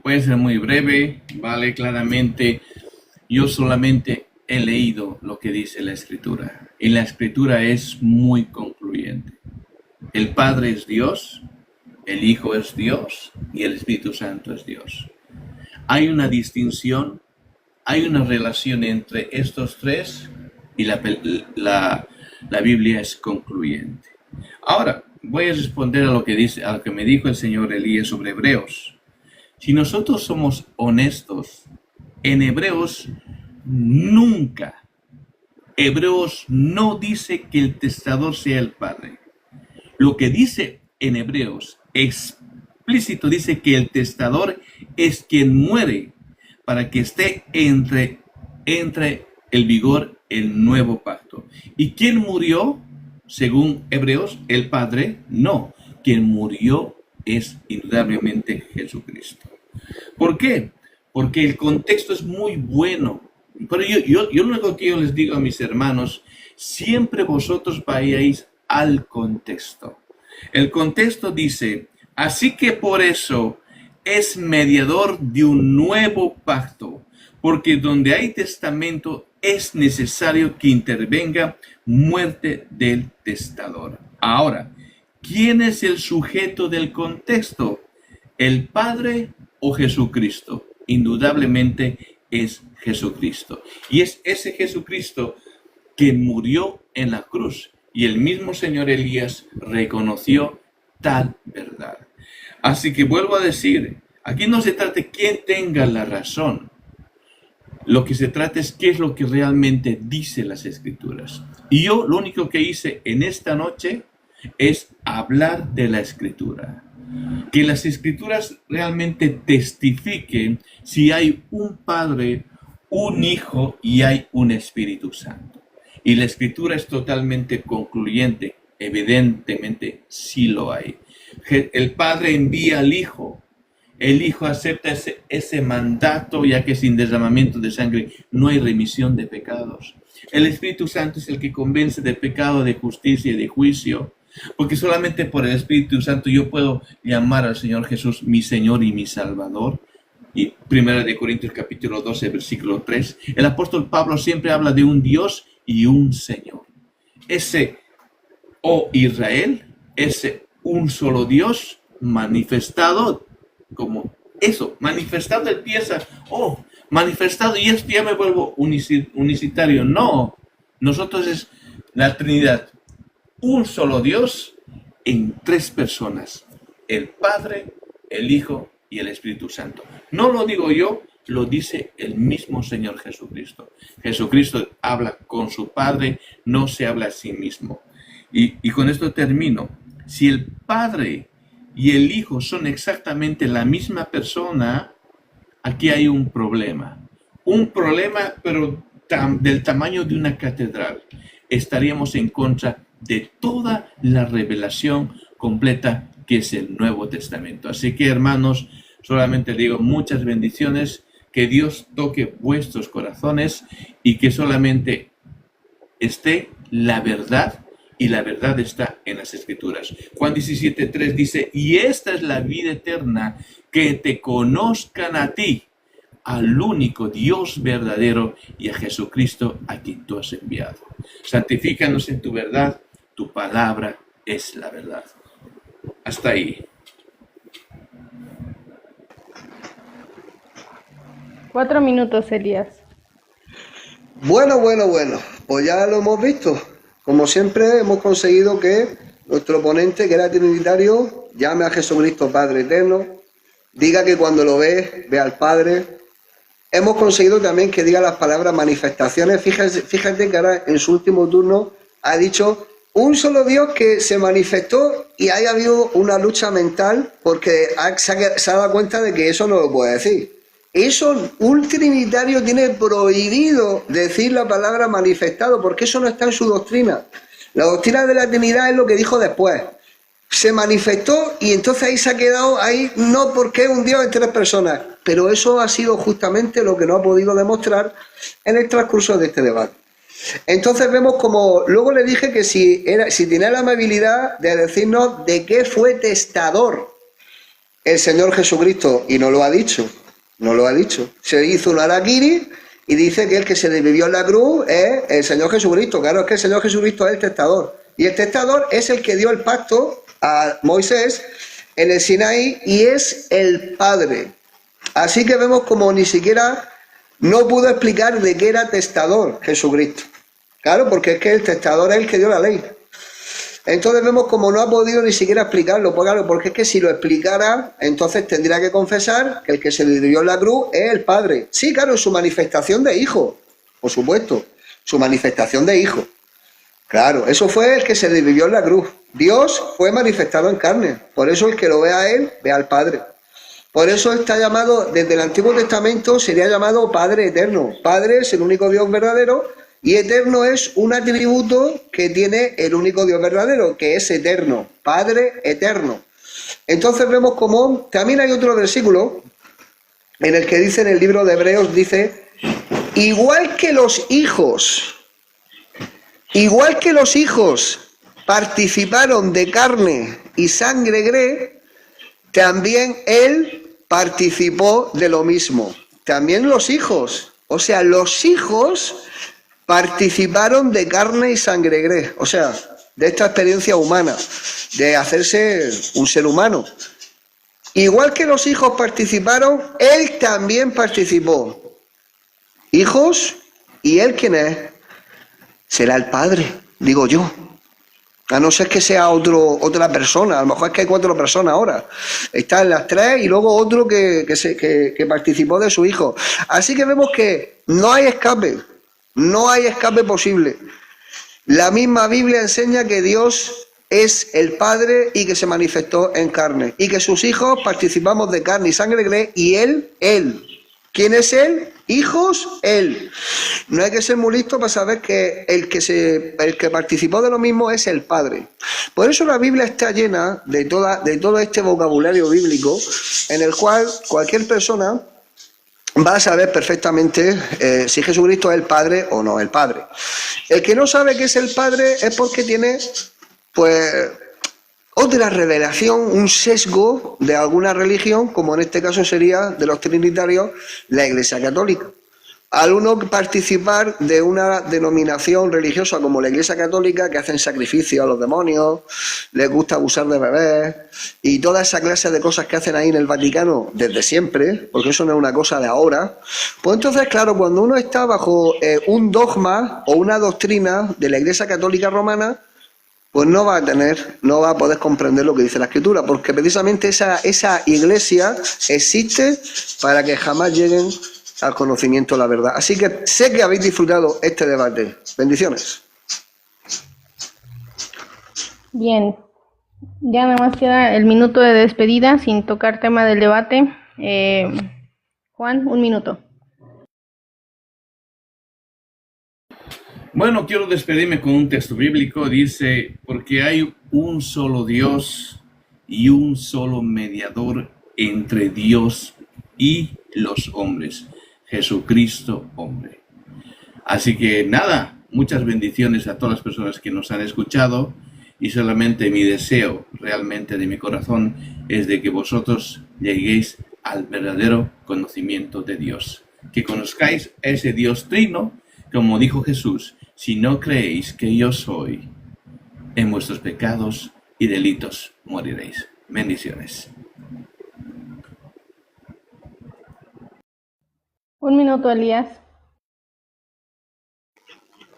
voy a ser muy breve, ¿vale? Claramente, yo solamente he leído lo que dice la Escritura. Y la Escritura es muy concluyente. El Padre es Dios, el Hijo es Dios y el Espíritu Santo es Dios. Hay una distinción, hay una relación entre estos tres y la Biblia es concluyente. Ahora, voy a responder a lo que me dijo el señor Elías sobre Hebreos. Si nosotros somos honestos, en Hebreos Hebreos no dice que el testador sea el Padre. Lo que dice en Hebreos explícito dice que el testador es quien muere para que esté entre el vigor el nuevo pacto. ¿Y quién murió? Según Hebreos, el Padre. No, quien murió es indudablemente Jesucristo. ¿Por qué? Porque el contexto es muy bueno. Pero yo lo único que yo les digo a mis hermanos, siempre vosotros vayáis al contexto. El contexto dice, así que por eso es mediador de un nuevo pacto, porque donde hay testamento es necesario que intervenga muerte del testador. Ahora, ¿quién es el sujeto del contexto? ¿El Padre o Jesucristo? Indudablemente es Jesucristo. Y es ese Jesucristo que murió en la cruz. Y el mismo señor Elías reconoció tal verdad. Así que vuelvo a decir, aquí no se trata de quién tenga la razón. Lo que se trata es qué es lo que realmente dice las Escrituras. Y yo lo único que hice en esta noche es hablar de la Escritura. Que las Escrituras realmente testifiquen si hay un Padre, un Hijo y hay un Espíritu Santo. Y la Escritura es totalmente concluyente. Evidentemente sí lo hay. El Padre envía al Hijo. El Hijo acepta ese mandato, ya que sin derramamiento de sangre no hay remisión de pecados. El Espíritu Santo es el que convence de pecado, de justicia y de juicio. Porque solamente por el Espíritu Santo yo puedo llamar al Señor Jesús mi Señor y mi Salvador. Y 1 Corintios capítulo 12, versículo 3. El apóstol Pablo siempre habla de un Dios y un Señor. Ese, oh Israel, ese un solo Dios manifestado como eso, manifestado empieza, manifestado y esto ya me vuelvo unicitario. No, nosotros es la Trinidad, un solo Dios en tres personas, el Padre, el Hijo y el Espíritu Santo. No lo digo yo, lo dice el mismo Señor Jesucristo. Jesucristo habla con su Padre, no se habla a sí mismo. Y con esto termino. Si el Padre y el Hijo son exactamente la misma persona, aquí hay un problema. Un problema, pero del tamaño de una catedral. Estaríamos en contra de toda la revelación completa que es el Nuevo Testamento. Así que, hermanos, solamente digo muchas bendiciones, que Dios toque vuestros corazones y que solamente esté la verdad. Y la verdad está en las Escrituras. Juan 17:3 dice, y esta es la vida eterna, que te conozcan a ti, al único Dios verdadero y a Jesucristo a quien tú has enviado. Santifícanos en tu verdad, tu palabra es la verdad. Hasta ahí. 4 minutos, Elías. Bueno, pues ya lo hemos visto. Como siempre, hemos conseguido que nuestro oponente, que era trinitario, llame a Jesucristo Padre Eterno, diga que cuando lo ve al Padre. Hemos conseguido también que diga las palabras manifestaciones. Fíjate que ahora en su último turno ha dicho un solo Dios que se manifestó y haya habido una lucha mental porque se ha dado cuenta de que eso no lo puede decir. Eso, un trinitario tiene prohibido decir la palabra manifestado, porque eso no está en su doctrina. La doctrina de la Trinidad es lo que dijo después. se manifestó y entonces ahí se ha quedado ahí, no porque es un Dios en tres personas, pero eso ha sido justamente lo que no ha podido demostrar en el transcurso de este debate. Entonces vemos como, luego le dije que si tenía la amabilidad de decirnos de qué fue testador el Señor Jesucristo, y no lo ha dicho, se hizo un harakiri y dice que el que se desvivió en la cruz es el Señor Jesucristo. Claro, es que el Señor Jesucristo es el testador, y el testador es el que dio el pacto a Moisés en el Sinaí y es el Padre. Así que vemos como ni siquiera no pudo explicar de qué era testador Jesucristo. Claro, porque es que el testador es el que dio la ley. Entonces vemos como no ha podido ni siquiera explicarlo, claro, porque es que si lo explicara, entonces tendría que confesar que el que se desvivió en la cruz es el Padre. Sí, claro, su manifestación de hijo, por supuesto, su manifestación de hijo. Claro, eso fue el que se desvivió en la cruz. Dios fue manifestado en carne, por eso el que lo ve a él, ve al Padre. Por eso está llamado, desde el Antiguo Testamento sería llamado Padre Eterno. Padre es el único Dios verdadero y eterno es un atributo que tiene el único Dios verdadero, que es eterno, Padre Eterno. Entonces vemos como, también hay otro versículo en el que dice en el libro de Hebreos, dice, igual que los hijos participaron de carne y sangre, también él participó de lo mismo. También los hijos, o sea, los hijos participaron de carne y sangre, o sea, de esta experiencia humana, de hacerse un ser humano. Igual que los hijos participaron, él también participó. Hijos, ¿y él quién es? Será el Padre, digo yo. A no ser que sea otra persona, a lo mejor es que hay 4 personas ahora. Están las 3 y luego otro que participó de su hijo. Así que vemos que no hay escape posible. La misma Biblia enseña que Dios es el Padre y que se manifestó en carne. Y que sus hijos participamos de carne y sangre y él. ¿Quién es él? Hijos, él. No hay que ser muy listo para saber que el que participó de lo mismo es el Padre. Por eso la Biblia está llena de todo este vocabulario bíblico en el cual cualquier persona va a saber perfectamente si Jesucristo es el Padre o no el Padre. El que no sabe que es el Padre es porque tiene, pues, otra revelación, un sesgo de alguna religión, como en este caso sería de los trinitarios, la Iglesia Católica. Al uno participar de una denominación religiosa como la Iglesia Católica, que hacen sacrificio a los demonios, les gusta abusar de bebés, y toda esa clase de cosas que hacen ahí en el Vaticano desde siempre, porque eso no es una cosa de ahora, pues entonces, claro, cuando uno está bajo un dogma o una doctrina de la Iglesia Católica Romana, pues no va a poder comprender lo que dice la Escritura, porque precisamente esa iglesia existe para que jamás lleguen al conocimiento de la verdad. Así que sé que habéis disfrutado este debate. Bendiciones. Bien, ya nada más queda el minuto de despedida sin tocar tema del debate. Juan, 1 minuto. Bueno, quiero despedirme con un texto bíblico. Dice, porque hay un solo Dios y un solo mediador entre Dios y los hombres, Jesucristo hombre. Así que nada, muchas bendiciones a todas las personas que nos han escuchado y solamente mi deseo realmente de mi corazón es de que vosotros lleguéis al verdadero conocimiento de Dios, que conozcáis a ese Dios trino, como dijo Jesús, si no creéis que yo soy, en vuestros pecados y delitos moriréis. Bendiciones. 1 minuto, Elías.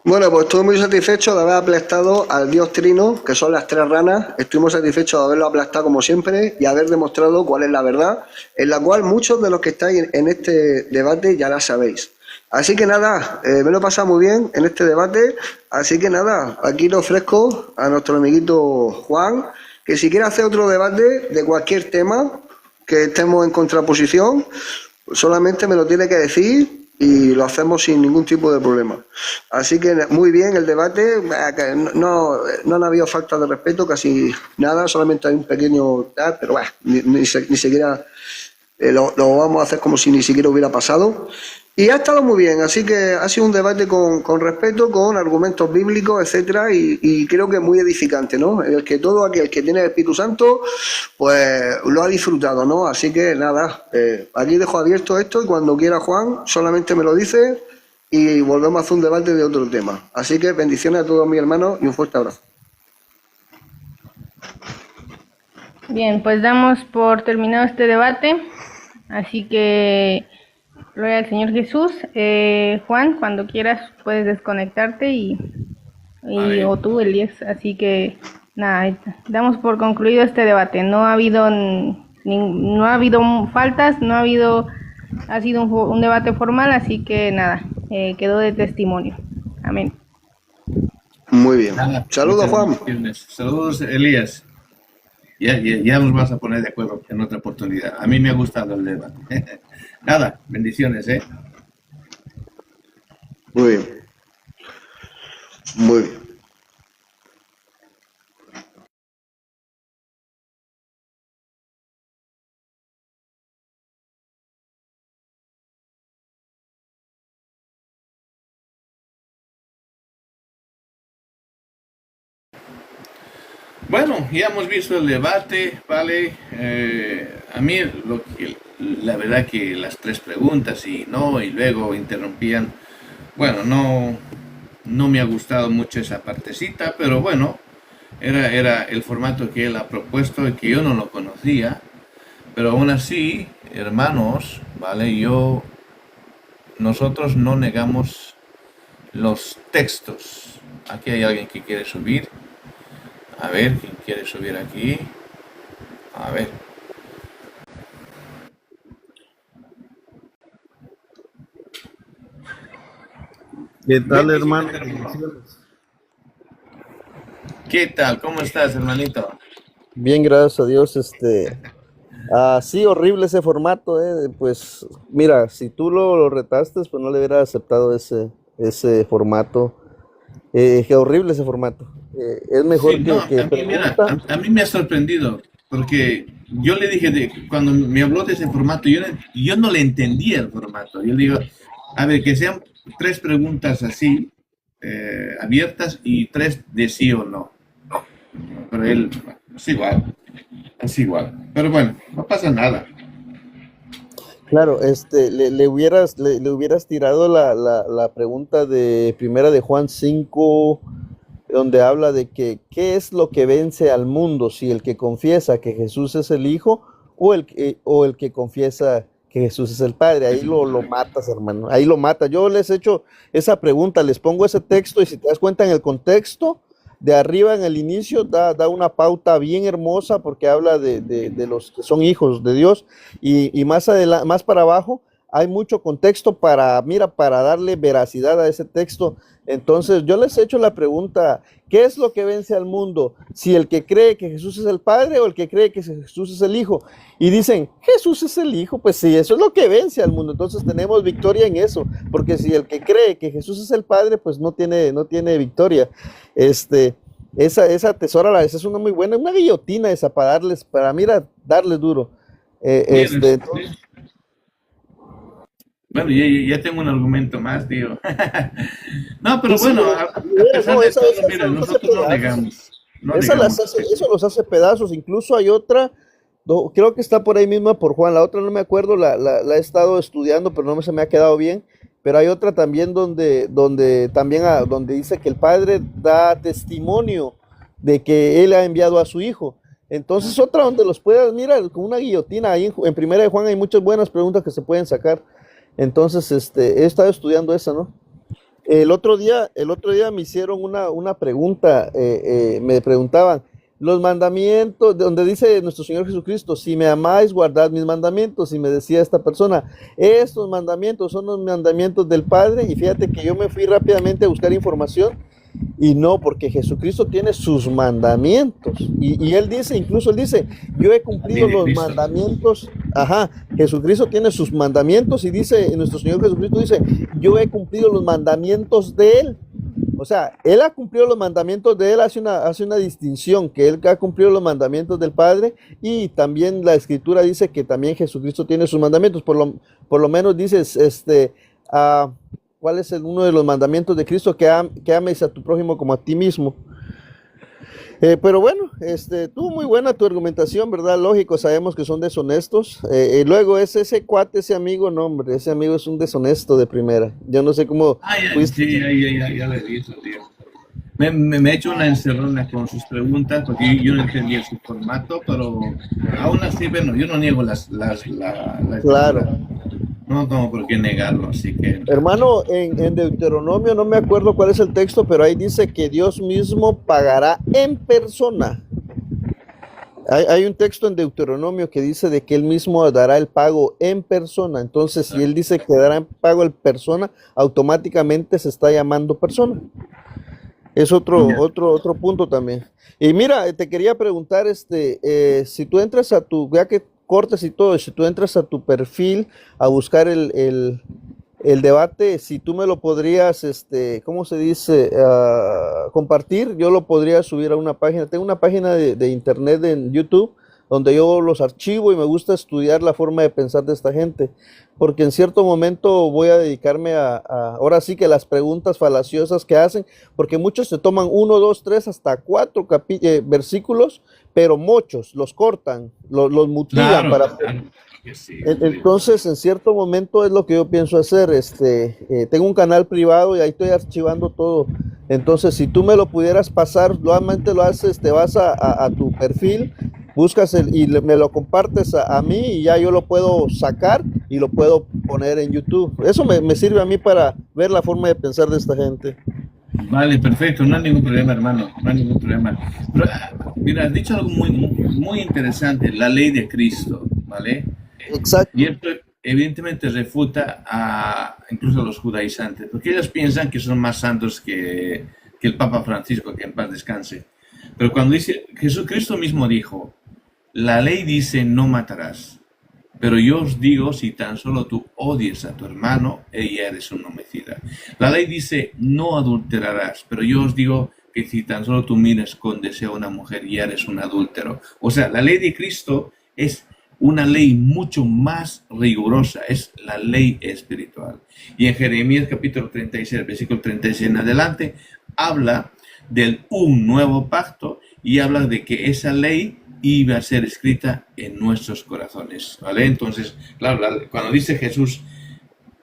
Bueno, pues estuve muy satisfecho de haber aplastado al Dios Trino, que son las 3 ranas. Estuvimos satisfechos de haberlo aplastado como siempre y haber demostrado cuál es la verdad, en la cual muchos de los que estáis en este debate ya la sabéis. Así que nada, me lo he pasado muy bien en este debate, así que nada, aquí le ofrezco a nuestro amiguito Juan, que si quiere hacer otro debate de cualquier tema que estemos en contraposición, solamente me lo tiene que decir y lo hacemos sin ningún tipo de problema. Así que muy bien el debate, no han habido falta de respeto, casi nada, solamente hay un pequeño tal, pero bueno, ni siquiera lo vamos a hacer como si ni siquiera hubiera pasado. Y ha estado muy bien, así que ha sido un debate con respeto, con argumentos bíblicos, etcétera, y creo que muy edificante, ¿no? El que todo aquel que tiene el Espíritu Santo, pues lo ha disfrutado, ¿no? Así que nada, aquí dejo abierto esto y cuando quiera Juan, solamente me lo dice y volvemos a hacer un debate de otro tema. Así que bendiciones a todos mis hermanos y un fuerte abrazo. Bien, pues damos por terminado este debate, así que gloria al Señor Jesús. Juan, cuando quieras puedes desconectarte o tú, Elías, así que nada, damos por concluido este debate. No ha habido faltas, ha sido un debate formal, así que nada, quedó de testimonio. Amén. Muy bien. Saludos, Juan. Saludos, Elías. Ya nos vas a poner de acuerdo en otra oportunidad. A mí me ha gustado el debate. Nada, bendiciones, ¿eh? Muy bien. Muy bien. Bueno, ya hemos visto el debate, ¿vale? A mí la verdad que las tres preguntas y luego interrumpían, bueno, no me ha gustado mucho esa partecita, pero bueno, era el formato que él ha propuesto y que yo no lo conocía, pero aún así, hermanos, ¿vale? Nosotros no negamos los textos. Aquí hay alguien que quiere subir. A ver, ¿quién quiere subir aquí? A ver. ¿Qué tal, hermano? ¿Qué tal? ¿Cómo estás, hermanito? Bien, gracias a Dios. Sí, horrible ese formato, pues mira, si tú lo retaste, pues no le hubiera aceptado ese formato. Qué horrible ese formato. Es mejor Sí, que a mí, mira, a mí me ha sorprendido, porque yo le dije, cuando me habló de ese formato, yo no le entendía el formato. Yo le digo, a ver, que sean tres preguntas así, abiertas, y tres de sí o no. Pero él, es igual. Pero bueno, no pasa nada. Claro, le hubieras tirado la pregunta de primera de Juan 5, donde habla de que qué es lo que vence al mundo, si el que confiesa que Jesús es el Hijo o el que confiesa que Jesús es el Padre. Ahí lo matas, hermano, ahí lo matas. Yo les he hecho esa pregunta, les pongo ese texto y si te das cuenta en el contexto, de arriba en el inicio da una pauta bien hermosa porque habla de los que son hijos de Dios y más para abajo hay mucho contexto para darle veracidad a ese texto. Entonces yo les he hecho la pregunta, ¿qué es lo que vence al mundo? Si el que cree que Jesús es el Padre o el que cree que Jesús es el Hijo. Y dicen, Jesús es el Hijo, pues sí, eso es lo que vence al mundo. Entonces tenemos victoria en eso, porque si el que cree que Jesús es el Padre, pues no tiene victoria. Esa tesora, esa es una muy buena, una guillotina esa para darles duro. Bueno, ya tengo un argumento más, tío. No, pero sí, bueno, a pesar de todo, mira, nosotros no negamos. Eso los hace pedazos. Incluso hay otra, creo que está por ahí misma por Juan, la otra no me acuerdo, la he estado estudiando, pero no se me ha quedado bien. Pero hay otra también donde dice que el Padre da testimonio de que Él ha enviado a su Hijo. Entonces otra donde los puedas, mira, con una guillotina, ahí en primera de Juan hay muchas buenas preguntas que se pueden sacar. Entonces, he estado estudiando esa, ¿no? El otro día me hicieron una pregunta, me preguntaban, los mandamientos, donde dice nuestro Señor Jesucristo, si me amáis, guardad mis mandamientos, y me decía esta persona, estos mandamientos son los mandamientos del Padre, y fíjate que yo me fui rápidamente a buscar información, Y no, porque Jesucristo tiene sus mandamientos. Y él dice, incluso él dice, yo he cumplido los mandamientos. Ajá, Jesucristo tiene sus mandamientos y dice, nuestro Señor Jesucristo dice, yo he cumplido los mandamientos de él. O sea, él ha cumplido los mandamientos de él, hace una distinción, que él ha cumplido los mandamientos del Padre, y también la Escritura dice que también Jesucristo tiene sus mandamientos, por lo menos dices, ¿cuál es uno de los mandamientos de Cristo? Que ames a tu prójimo como a ti mismo. Pero bueno, tuvo muy buena tu argumentación, ¿verdad? Lógico, sabemos que son deshonestos. Luego ese cuate, ese amigo, no hombre, ese amigo es un deshonesto de primera. Yo no sé cómo... Sí, ya lo he visto, tío. Me he hecho una encerrona con sus preguntas porque yo no entendía su formato, pero aún así, bueno, yo no niego las Claro. No tengo por qué negarlo, así que... Hermano, en Deuteronomio, no me acuerdo cuál es el texto, pero ahí dice que Dios mismo pagará en persona. Hay un texto en Deuteronomio que dice de que Él mismo dará el pago en persona. Entonces, si Él dice que dará el pago en persona, automáticamente se está llamando persona. Es otro punto también. Y mira, te quería preguntar, si tú entras a ya que cortes y todo, si tú entras a tu perfil a buscar el debate, si tú me lo podrías, ¿cómo se dice? Compartir, yo lo podría subir a una página. Tengo una página de internet en YouTube donde yo los archivo y me gusta estudiar la forma de pensar de esta gente, porque en cierto momento voy a dedicarme ahora sí que las preguntas falaciosas que hacen, porque muchos se toman 1, 2, 3, hasta 4 versículos, pero muchos los cortan, los mutilan Claro. Sí. Entonces, en cierto momento es lo que yo pienso hacer. Tengo un canal privado y ahí estoy archivando todo. Entonces, si tú me lo pudieras pasar, nuevamente lo haces, te vas a tu perfil, buscas me lo compartes a mí y ya yo lo puedo sacar y lo puedo poner en YouTube. Eso me sirve a mí para ver la forma de pensar de esta gente. Vale, perfecto, no hay ningún problema, hermano, no hay ningún problema. Pero, mira, has dicho algo muy interesante, la ley de Cristo, ¿vale? Exacto. Y esto evidentemente refuta incluso a los judaizantes, porque ellos piensan que son más santos que el Papa Francisco, que en paz descanse. Pero cuando dice, Jesucristo mismo dijo, la ley dice no matarás, pero yo os digo, si tan solo tú odies a tu hermano, ella eres un homicida. La ley dice no adulterarás, pero yo os digo que si tan solo tú miras con deseo a una mujer, ya eres un adúltero. O sea, la ley de Cristo es una ley mucho más rigurosa, es la ley espiritual. Y en Jeremías capítulo 36, versículo 36 en adelante, habla de un nuevo pacto y habla de que esa ley iba a ser escrita en nuestros corazones, ¿vale? Entonces, claro, cuando dice Jesús,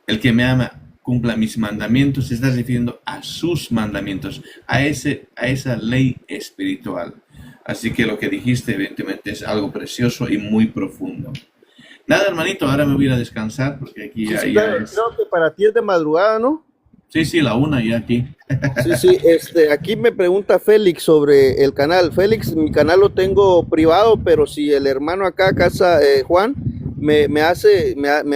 el que me ama cumpla mis mandamientos, se está refiriendo a sus mandamientos, a esa ley espiritual. Así que lo que dijiste, evidentemente, es algo precioso y muy profundo. Nada, hermanito, ahora me voy a ir a descansar, porque aquí ya es... Creo que para ti es de madrugada, ¿no? Sí, la una ya aquí. Sí, aquí me pregunta Félix sobre el canal. Félix, mi canal lo tengo privado, pero si el hermano acá, Juan, me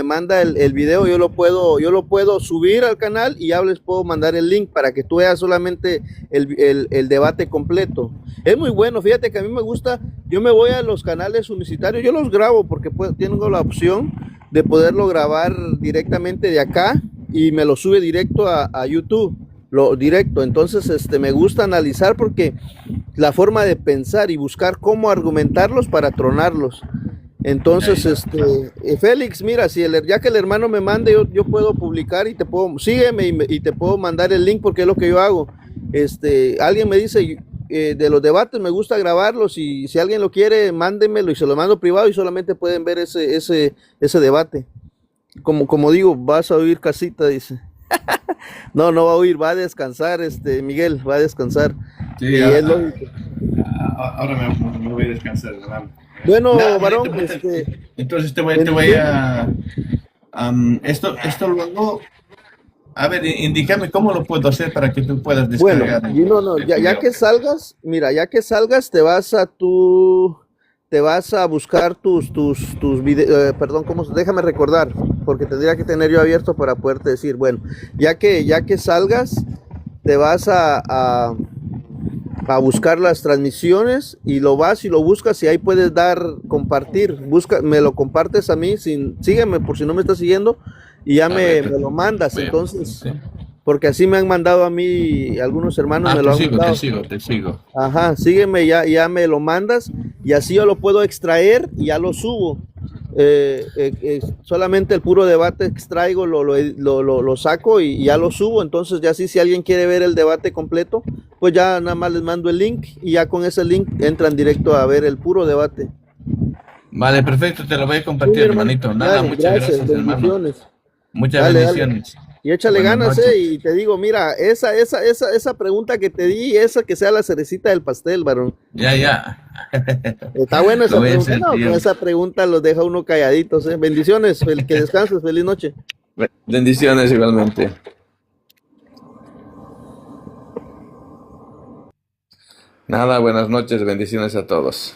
manda el video, yo lo puedo subir al canal y ya les puedo mandar el link para que tú veas solamente el debate completo. Es muy bueno, fíjate que a mí me gusta, yo me voy a los canales universitarios, yo los grabo porque tengo la opción de poderlo grabar directamente de acá y me lo sube directo a YouTube, directo. Entonces me gusta analizar porque la forma de pensar y buscar cómo argumentarlos para tronarlos. Entonces, Félix, mira, ya que el hermano me mande, yo puedo publicar y sígueme y te puedo mandar el link porque es lo que yo hago. Alguien me dice, de los debates me gusta grabarlos y si alguien lo quiere, mándemelo y se lo mando privado y solamente pueden ver ese debate. Como digo, vas a oír casita, dice. No va a oír, va a descansar, Miguel, va a descansar. Sí, ahora me voy a descansar, hermano. Bueno, varón, entonces te voy a... esto luego... A ver, indícame cómo lo puedo hacer para que tú puedas descargar. Bueno, ya que salgas, mira, te vas a buscar tus videos, perdón, déjame recordar, porque tendría que tener yo abierto para poderte decir, bueno, ya que salgas, te vas a buscar las transmisiones y lo vas y lo buscas y ahí puedes dar compartir. Me lo compartes a mí, sígueme por si no me estás siguiendo y ya me lo mandas. Entonces, sí. porque así me han mandado a mí algunos hermanos, me lo han mandado. Te sigo. Ajá, sígueme, ya me lo mandas y así yo lo puedo extraer y ya lo subo. Solamente el puro debate extraigo, lo saco y ya lo subo. Entonces ya sí, si alguien quiere ver el debate completo, pues ya nada más les mando el link y ya con ese link entran directo a ver el puro debate. Vale, perfecto, te lo voy a compartir, sí, hermanito. Nada, muchas gracias, bendiciones. Hermano. Muchas bendiciones. Dale. Y échale ganas, y te digo, mira, esa pregunta que te di, esa que sea la cerecita del pastel, varón. Ya. Está buena esa pregunta. No, con esa pregunta los deja uno calladitos, Bendiciones, que descanses, feliz noche. Bendiciones igualmente. Nada, buenas noches, bendiciones a todos.